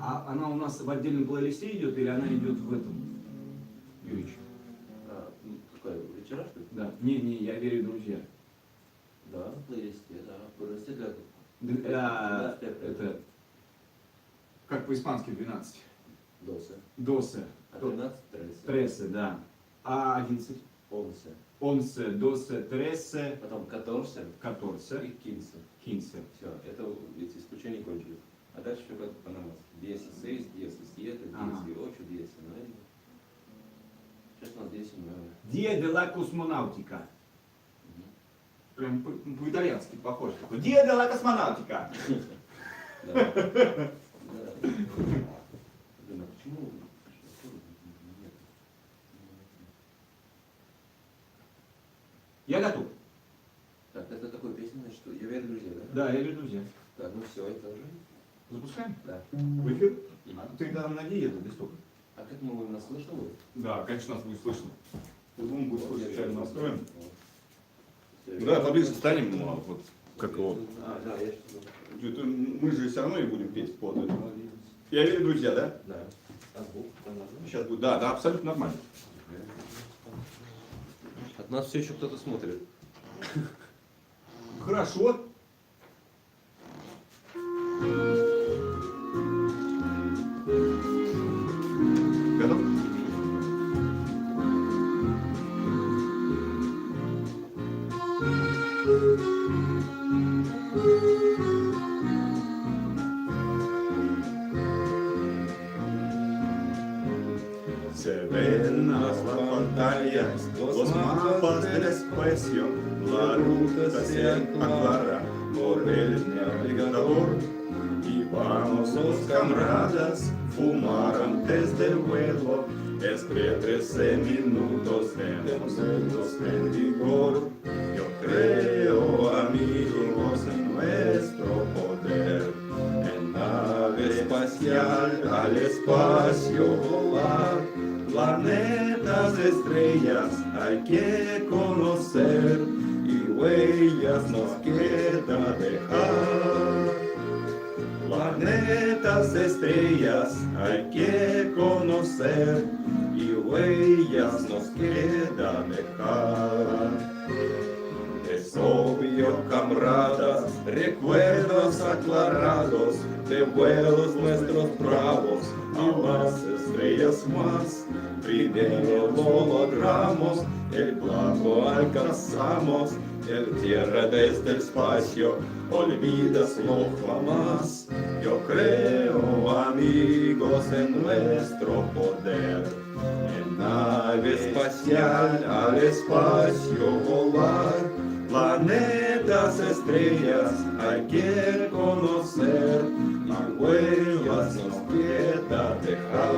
А она у нас в отдельном плейлисте идет или она идет в этом? Юрич? Ну, какая, вечера, что ли? Да. Не, я верю, друзья. Да, в плейлисте, да. В плейлисте для... Это как по-испански 12. Досе. Досе. А 13 трессе. Трессе, да. А 11? Онсе. Онсе, досе, трессе, Потом 14 и каторсе, 15. кинсе. Все, это эти исключения кончились. А дальше все как по-намазу. 10, 6, 10, 7, 10, Ага. 8, 10, 9. Сейчас у нас 10, 9. Dia de la cosmonautica. Мгм. Прям по-итальянски похож. Такой. Dia de la cosmonautica. Да. Да. Блин, а почему? Нет. Я готов. Так, это такой песня, значит, что я верю, друзья, да? Да, я верю, друзья. Так, ну все, это уже. Запускаем? Да. В эфир? Мгм. Ты там на диету листок. А к этому вы нас слышно будет? Да, конечно, нас будет слышно. По-другому будет слышно, Я сейчас настроим. Вот. Да, поближе станем, ну, а вот как его. А, да, я что-то... Мы же все равно и будем петь под это. Я верю, друзья, да? Да. А звук? Сейчас будет. Да, абсолютно нормально. От нас все еще кто-то смотрит. Хорошо. Готов? Se ven las pantallas, los mapas del espacio, la ruta se aclara por el navegador. Y vamos los camaradas fumar antes del vuelo, es que 13 minutos tenemos en vigor. Yo creo, amigos, en nuestro poder, en nave espacial al espacio volar, planetas, estrellas hay que conocer y huellas nos queda dejar. Planetas, estrellas hay que conocer y huellas nos queda dejar. Es obvio, camaradas, recuerdos aclarados de vuelos nuestros bravos a las estrellas más. Primero lo logramos, el blanco alcanzamos, el tierra desde el espacio, olvídaslo jamás. Yo creo, amigos, en nuestro poder, en nave espacial al espacio volar. Planetas, estrellas hay que conocer, y huellas nos queda dejar.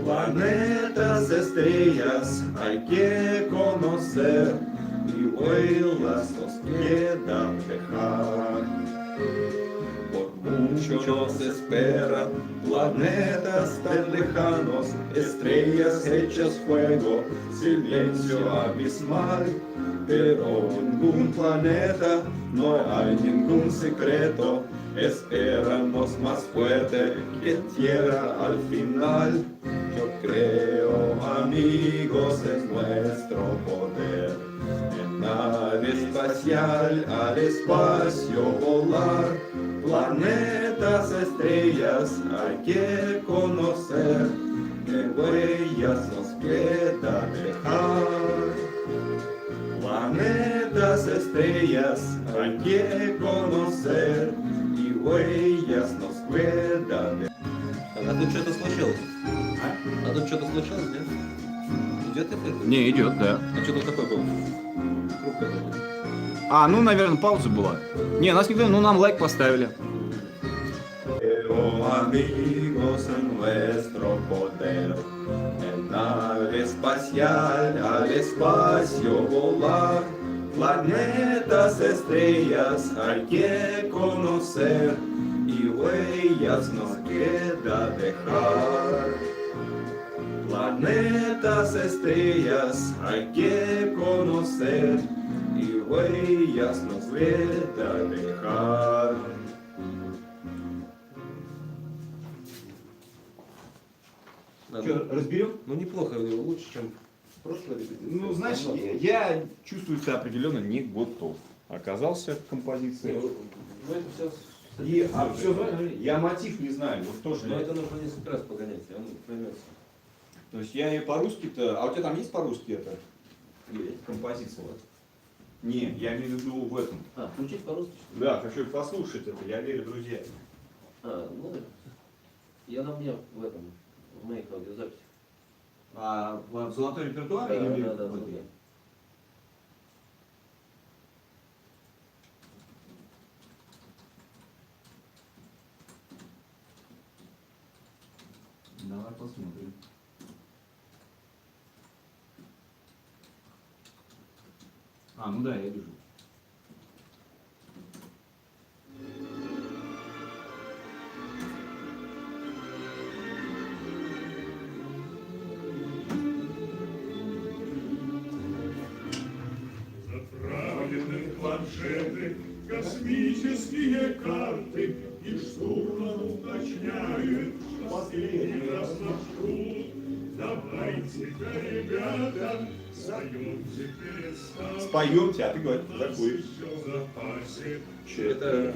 Planetas, estrellas hay que conocer, y huellas nos queda dejar. Por mucho nos esperan planetas tan lejanos, estrellas hechas fuego, silencio abismal. Pero en ningún planeta no hay ningún secreto, espéranos más fuerte que tierra al final. Yo creo, amigos, en nuestro poder, en nave espacial al espacio volar. Planetas, estrellas hay que conocer, que huellas nos queda dejar. Planetas, estrellas hay que conocer, y huellas nos queda dejar. А тут что-то случилось? А тут что-то случилось, нет? Идет это? Не, идет, да. А что тут такое было? Круг какой-то. А, ну, наверное, пауза была. Не, нас никто, ну, нам лайк поставили. Pero amigos, en nuestro poder, en nave espacial al espacio volar. Planetas, estrellas hay que conocer, y huellas nos queda dejar. Planetas, estrellas hay que conocer, y huellas nos queda dejar. Что, разберем? Ну неплохо, лучше, чем прошлое репетиция. Ну, знаешь, я чувствую себя определенно не готов. Оказался к композиции. Ну это все... И, я мотив не знаю, вот тоже. Но это нужно несколько раз погонять, и он поймется. То есть я и по-русски-то... А у тебя там есть по-русски это? Есть. Композиция? Не, я имею в виду в этом. А, включить по-русски? Что ли? Да, хочу послушать это, я верю, друзья. А, ну да. Я на мне в этом, в моих аудиозаписях. А в золотой репертуаре Да, или да, да, в да. этой? Давай посмотрим. А, ну да, я вижу. Заправлены в планшеты космические карты, и штурман уточняет последний раз маршрут. Давайте-ка, ребята, споемте перед стартом. Споемте, а ты говоришь, такой. Все в запасе. Это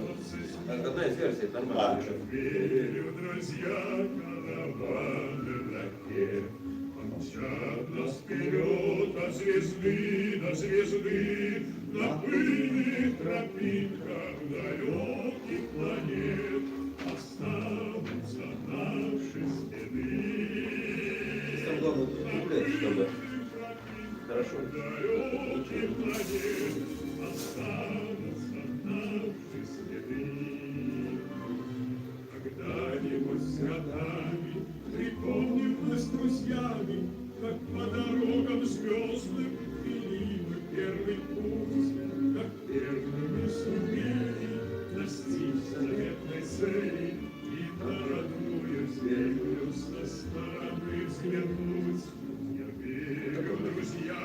одна из версий, нормально. Верю, друзья, караваны в раке помчат нас вперед от звезды до звезды, на пыльных тропинках далеких планет останутся наши следы. Там главное куплет, чтобы хорошо Далеких планет останутся наши следы. Когда-нибудь с годами припомним мы с друзьями, как по дорогам звездным вели мы первый путь, как первыми сумели достичь заветной цели и на родную землю со стороны взглянуть. Я верю, друзья,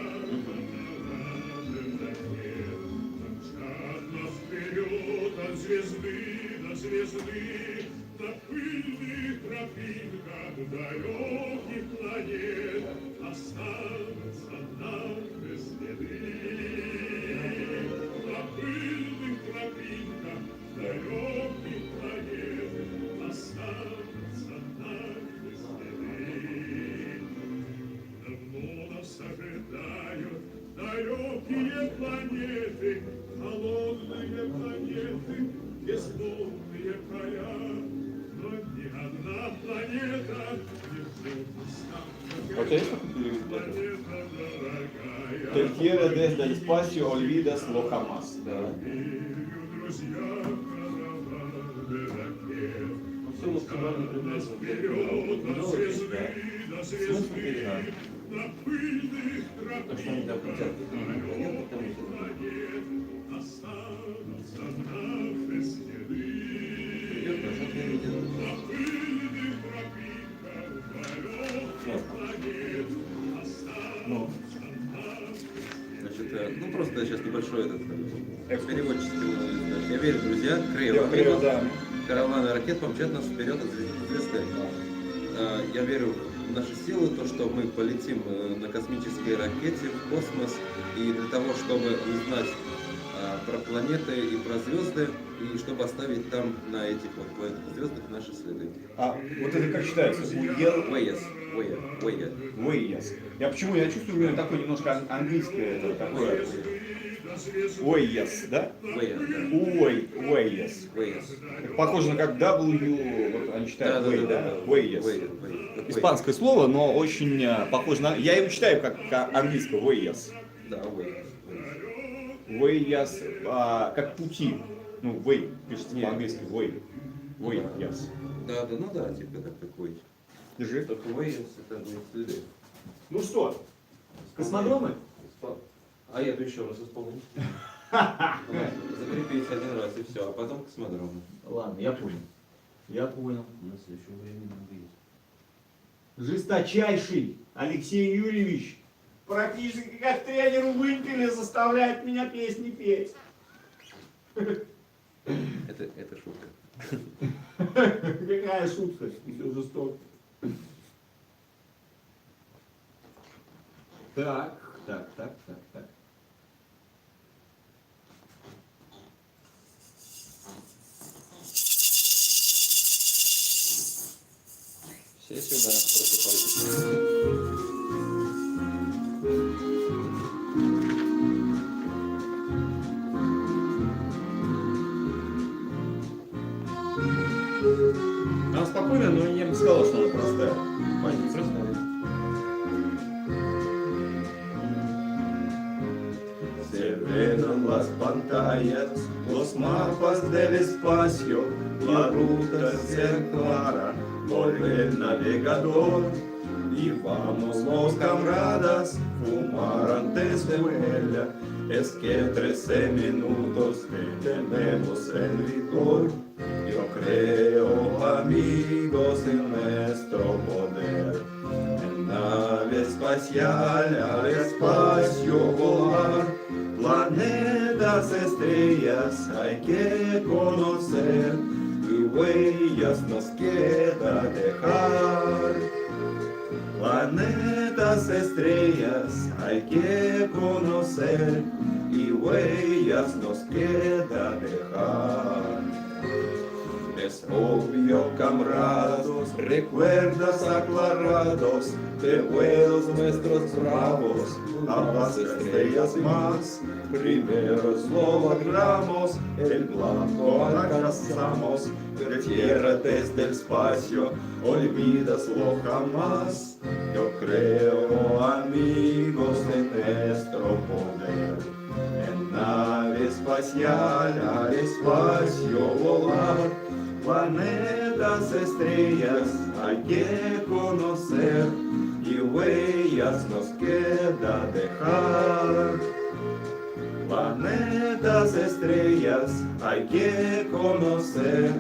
помчат нас вперед от звезды до звезды, до пыльных тропинка далеких планет, останутся наши следы. На пыльных тропинках далеких планет останутся наши следы. Давно нас ожидают далекие планеты, холодные планеты, безмолвные края. Но ни одна планета не ждет нас. Ok? Планета дорогая. Te quiere desde el espacio, olvidas lo jamás. Верю, друзья, караваны ракет. Все максимально приблизно. Вперед до звезды, до Смысл звезды. перегнать. На пыльных Так что они там хотят. Нет, потому что... планет останутся наши следы. Идет, назад не видит. На пыльных тропинках далеких планет останутся наши Значит, ну просто сейчас небольшой этот переводческий момент. Я верю, друзья, Крева, Да. караваны ракет помчат нас вперед от звезды. Я верю в наши силы, то, что мы полетим на космической ракете в космос, и для того, чтобы узнать про планеты и про звезды, и чтобы оставить там на этих вот звездах наши следы. А вот это как читается? Вейес. Уэйес. Я чувствую у него такое немножко английское, это такое. Уэйес, да? Уэйес. Вейес. Похоже на как W, вот они читают Уэй, да? Уэйес. Испанский. Испанское слово, но очень похоже на... Я его читаю как английское Уэйес. Да, Вейес. Уэйес, как пути. Ну, Вэй, пишется Нет. по-английски Вэй. Уэйес. Да, ну да, типа так такой. Держи. Только Вейес это будет следы. Ну что, космодромы? А я то еще раз исполню. Закрепись один раз и все, а потом космодромы. Ладно, я понял. У нас еще времени много есть. Жесточайший Алексей Юрьевич практически как тренер вымпели заставляет меня песни петь. Это шутка. Какая шутка, все жестоко. Так. Все сюда, просыпайтесь. Она спокойная, но я бы сказал, что она простая. Простая. Se venan las pantallas, los mapas del espacio, la ruta se aclara por el navegador. Y vamos los camaradas fumar antes de vuela, es que 13 minutos tenemos en vigor. Yo creo, amigos, en nuestro poder, en nave espacial al espacio volar, planetas, estrellas hay que conocer, y huellas nos queda dejar. Planetas, estrellas hay que conocer, y huellas nos queda dejar. Es obvio, camarados, recuerdas aclarados de vuelos nuestros bravos a las estrellas más. Primero lo logramos, el blanco alcanzamos, de tierra desde el espacio, olvídaslo jamás. Yo creo, amigos, en nuestro poder, en nave espacial al espacio volar. Planetas, estrellas hay que conocer, y huellas nos queda dejar. Planetas, estrellas hay que conocer,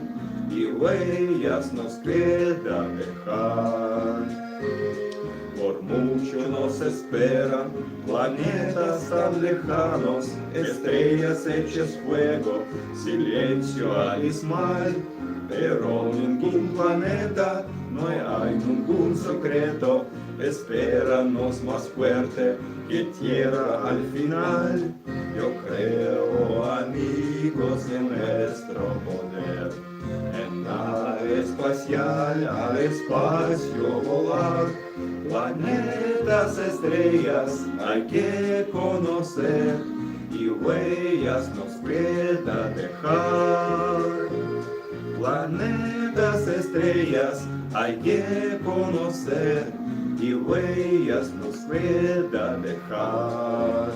y huellas nos queda dejar. Por mucho nos esperan planetas tan lejanos, estrellas hechas fuego, silencio abismal. Pero ningún planeta, no hay ningún secreto, espéranos más fuerte que tierra al final. Yo creo, amigos, en nuestro poder, en nave espacial al espacio volar. Planetas, estrellas hay que conocer y huellas nos queda dejar. Planetas, estrellas hay que conocer y huellas nos queda dejar.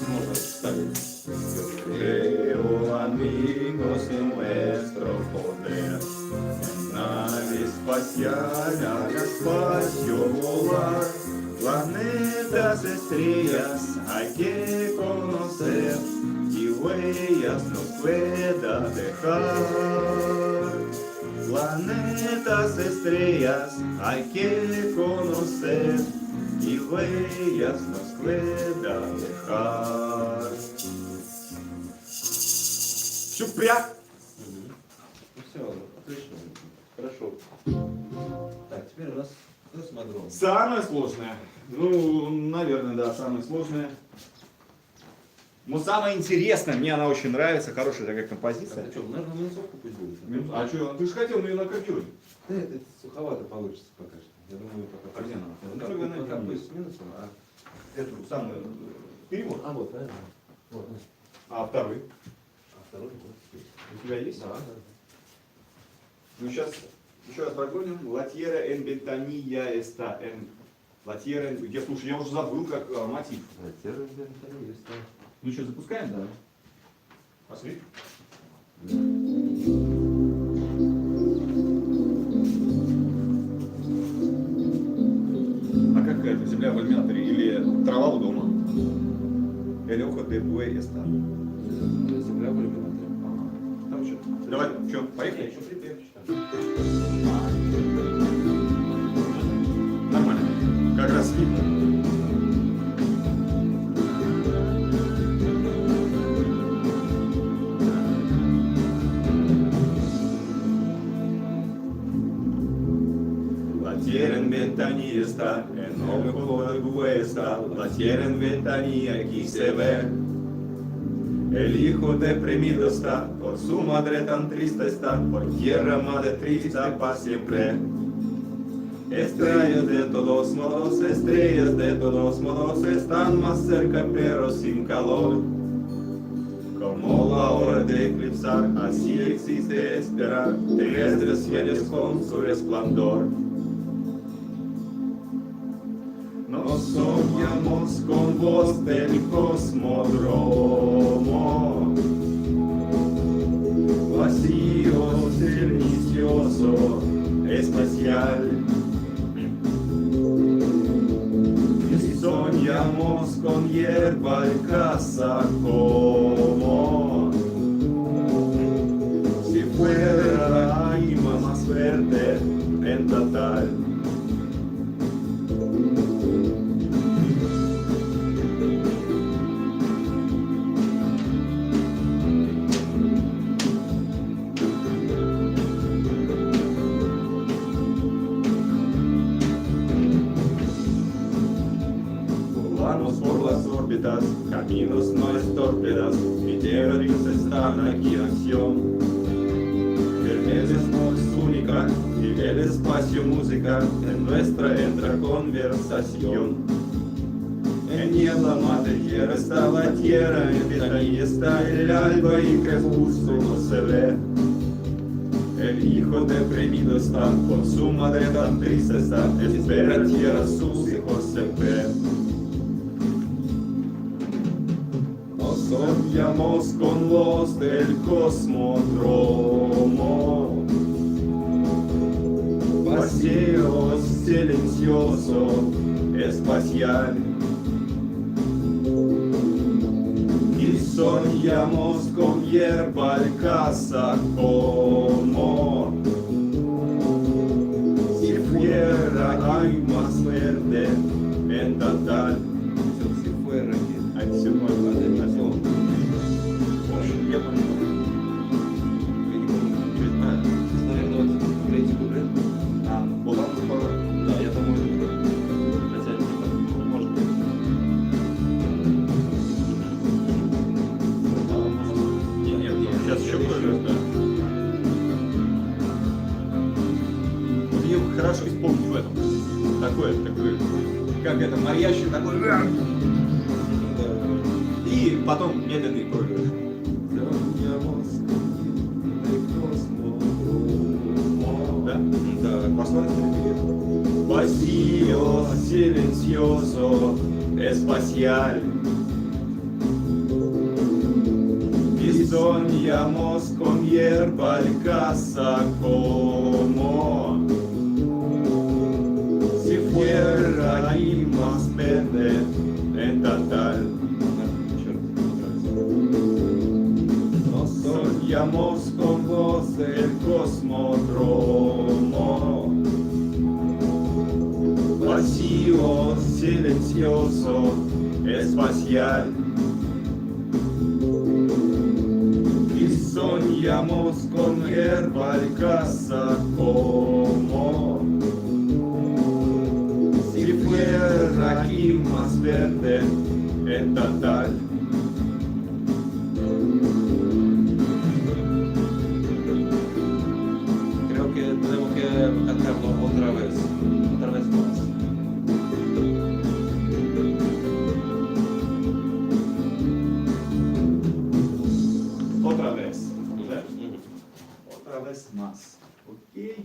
Можно ставить. Creo, amigos, en nuestro poder, en nave espacial al espacio volar. Planetas, estrellas hay que conocer y huellas nos pueda dejar. Planetas, estrellas hay que conocer y huellas nos pueda dejar. Чупря! Ну все, отлично. Хорошо. Так, теперь у нас космодром. Самое сложное. Ну, наверное, да, самое сложное. Но самое интересное, мне она очень нравится, хорошая такая композиция. Так, что, наверное, минусовку пусть будет. А что, ты же хотел ее на копьюре? Да, это суховато получится пока что. Я думаю, пока. А где она? Ну, Ну, так, тогда пока найди. пусть с минусом, а... Эту самую перевод. А, вот, правильно. Вот. А второй? А второй вот здесь. У тебя есть? Да, да. Ну сейчас еще раз прогоним. Латьера эн бентания эста эн. Латьера эн... Я, слушай, я уже забыл, как мотив. Да, террор инвентарь есть, да. Ну что, запускаем? Да. Посмотри. А как это? Земля в иллюминаторе или трава у дома? Эль охо де буэ эста. Земля в иллюминаторе. Там что? Давай, что, Я поехали? еще припев читаю. Нормально. Как раз видно. La tierra en ventanilla está, en ojo de está, la tierra en ventanilla aquí se ve. El hijo deprimido está, por su madre tan triste está, por tierra madre triste para siempre. Estrellas de todos modos, estrellas de todos modos están más cerca pero sin calor. Como la hora de eclipsar, así existe esperar, terrestres fieles con su resplandor. Nos soñamos con voz del cosmodromo, vacío, silencioso, espacial. Y soñamos con hierba y casa como si fuera la anima más fuerte en total. Volamos por las órbitas, caminos no estórpidas, meteoritos están aquí en acción. Hermes no es única, y el espacio música en nuestra conversación. En la madre tierra está la tierra, en ahí está el alba y crepúsculo se ve. El hijo deprimido está, por su madre tan triste está, espera tierra sus hijos siempre. Nos soñamos con los del cosmodromo, Paseo silencioso, espacial. Y soñamos con hierba alcázar como si fuera hay más verde en total. Si fuera que... А все можно. Я понял. Я не помню, что это. А, сейчас, наверное, вот третий куплет. Была Да, я, по-моему, хотя, типа, может быть. Нет, сейчас еще пройдет, да. Вот ее хорошо исполнить в этом. Такой, как это, марьящий такой. И потом медленный пройдет. Да? Да, Посмотрите. Vacío, silencioso, espacial. Y soñamos con hierba alcázar como si fuera ahí más verde en total. Nos soñamos con voz del cosmodromo. Vacío, silencioso, espacial. Y soñamos con hierba alcázar como si fuera aquí más verde en total. Creo que tenemos que cantarlo otra vez más. Otra vez. Да. Otra vez más. Окей.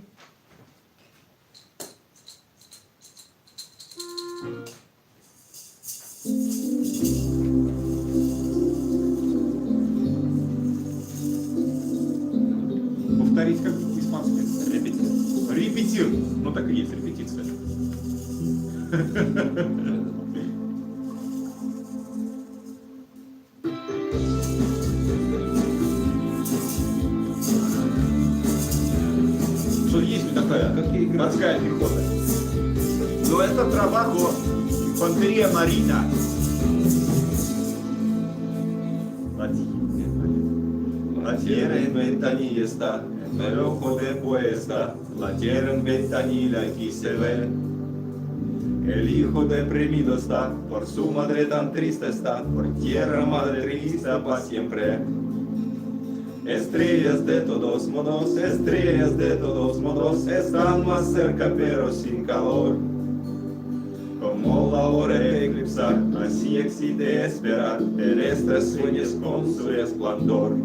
Повторить как испанский. Репетиция. Репетир. Ну так и есть репетиция. Что есть такая морская пехота. Но это trabajo infantería marina. La tierra en ventanilla está, el ojo de puesta, la tierra en ventanilla aquí se ve. El hijo deprimido está, por su madre tan triste está, por tierra madre triste para siempre. Estrellas de todos modos, están más cerca pero sin calor. Como la hora de eclipsar, así existe esperar, terrestres sueños con su resplandor.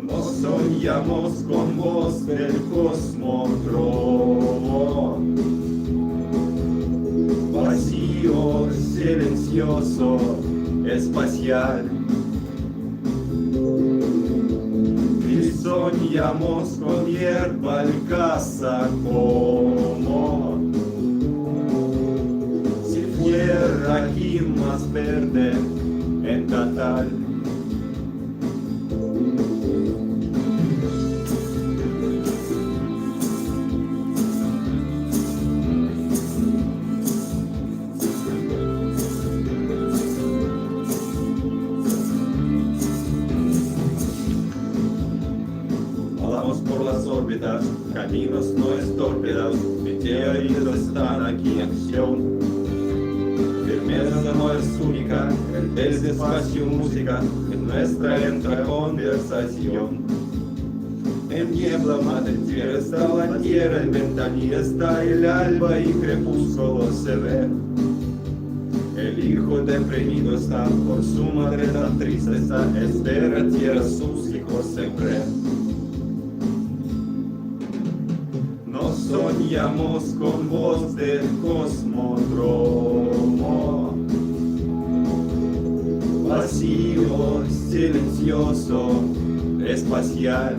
Nos soñamos con voz del cosmodromo, vacío, silencioso, espacial. Y soñamos con hierba alcázar como si fuera aquí más verde en total. Por las órbitas, caminos no estórpidos, meteoritos están aquí en acción. Firmeza no es única, el del despacio música, en nuestra entra conversación. En niebla madre tierra está la tierra, en ventanilla está el alba y crepúsculo se ve. El hijo deprimido está, por su madre tan triste está, espera tierra sus hijos siempre. Nos soñamos con voz del cosmodromo, vacío, silencioso, espacial.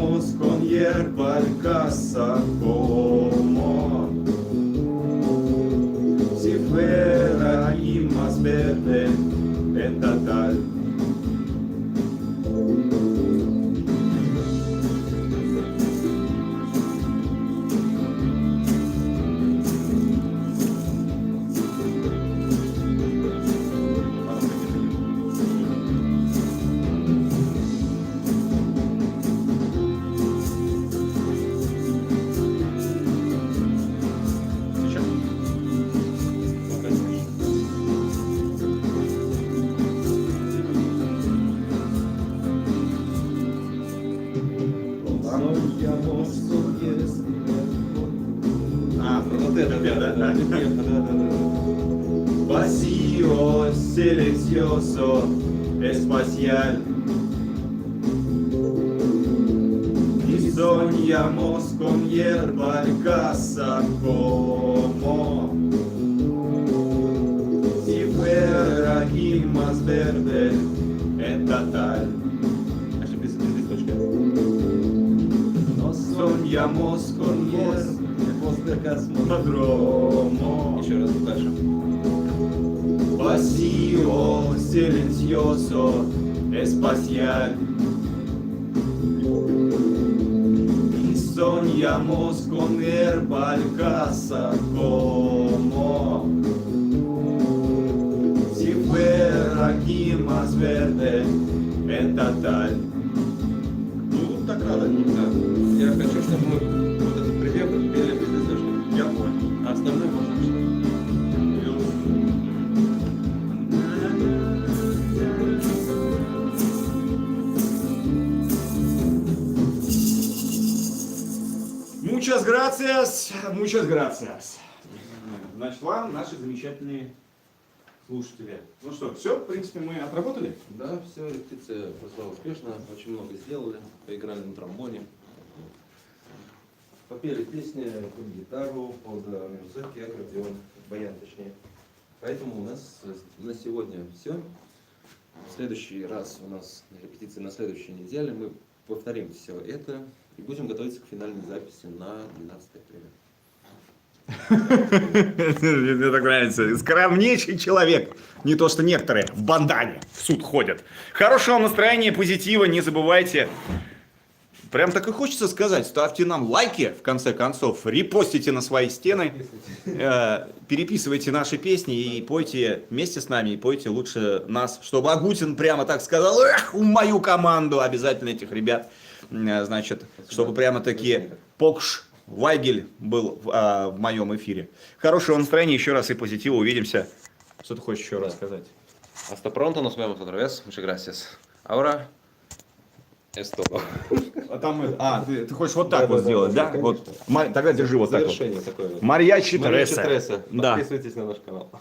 soñamos con hierba alcaza como si fuera y más verde en total. Вот это, да. Vacío, silencioso, espacial. Y soñamos con hierba alcaza como si fuera aquí más verde en total. Ошибись, без листочка. Nos soñamos con hierba После космоса. Dromo. Еще раз дальше. Vacío, silencioso, espacial. Y soñamos con hierba alcaza como si fuera aquí más verde en total. Ну, так надо. Да. Я хочу, чтобы мы вот этот припев пели без листочка. Я понял. А остальное можно читать. Muchas gracias, muchas gracias. Значит, вам наши замечательные слушатели. Ну что, все, в принципе, мы отработали? Да, все, репетиция прошла успешно, очень много сделали, поиграли на тромбоне, попели песни под гитару, под музыки, аккордеон, баян точнее. Поэтому у нас на сегодня все. В следующий раз у нас репетиции на следующей неделе. Мы повторим все это и будем готовиться к финальной записи на 12 апреля. Мне так нравится. Скромнейший человек. Не то, что некоторые в бандане в суд ходят. Хорошего настроения, позитива, не забывайте. Прям так и хочется сказать. Ставьте нам лайки, в конце концов. Репостите на свои стены. Переписывайте наши песни и пойте вместе с нами. И пойте лучше нас. Чтобы Агутин прямо так сказал: эх, мою команду. Обязательно этих ребят. Значит, чтобы прямо такие Покш Вайгель был в моем эфире. Хорошего настроения еще раз и позитива. Увидимся. Что ты хочешь еще раз сказать? Hasta pronto, nos vemos otra vez. Muchas gracias. Ahora es todo. А там, ты хочешь вот так вот сделать, да? Вот, тогда держи вот так вот. Завершение такое вот. Марьячи Мария Тереса. Тереса. Да. Подписывайтесь на наш канал.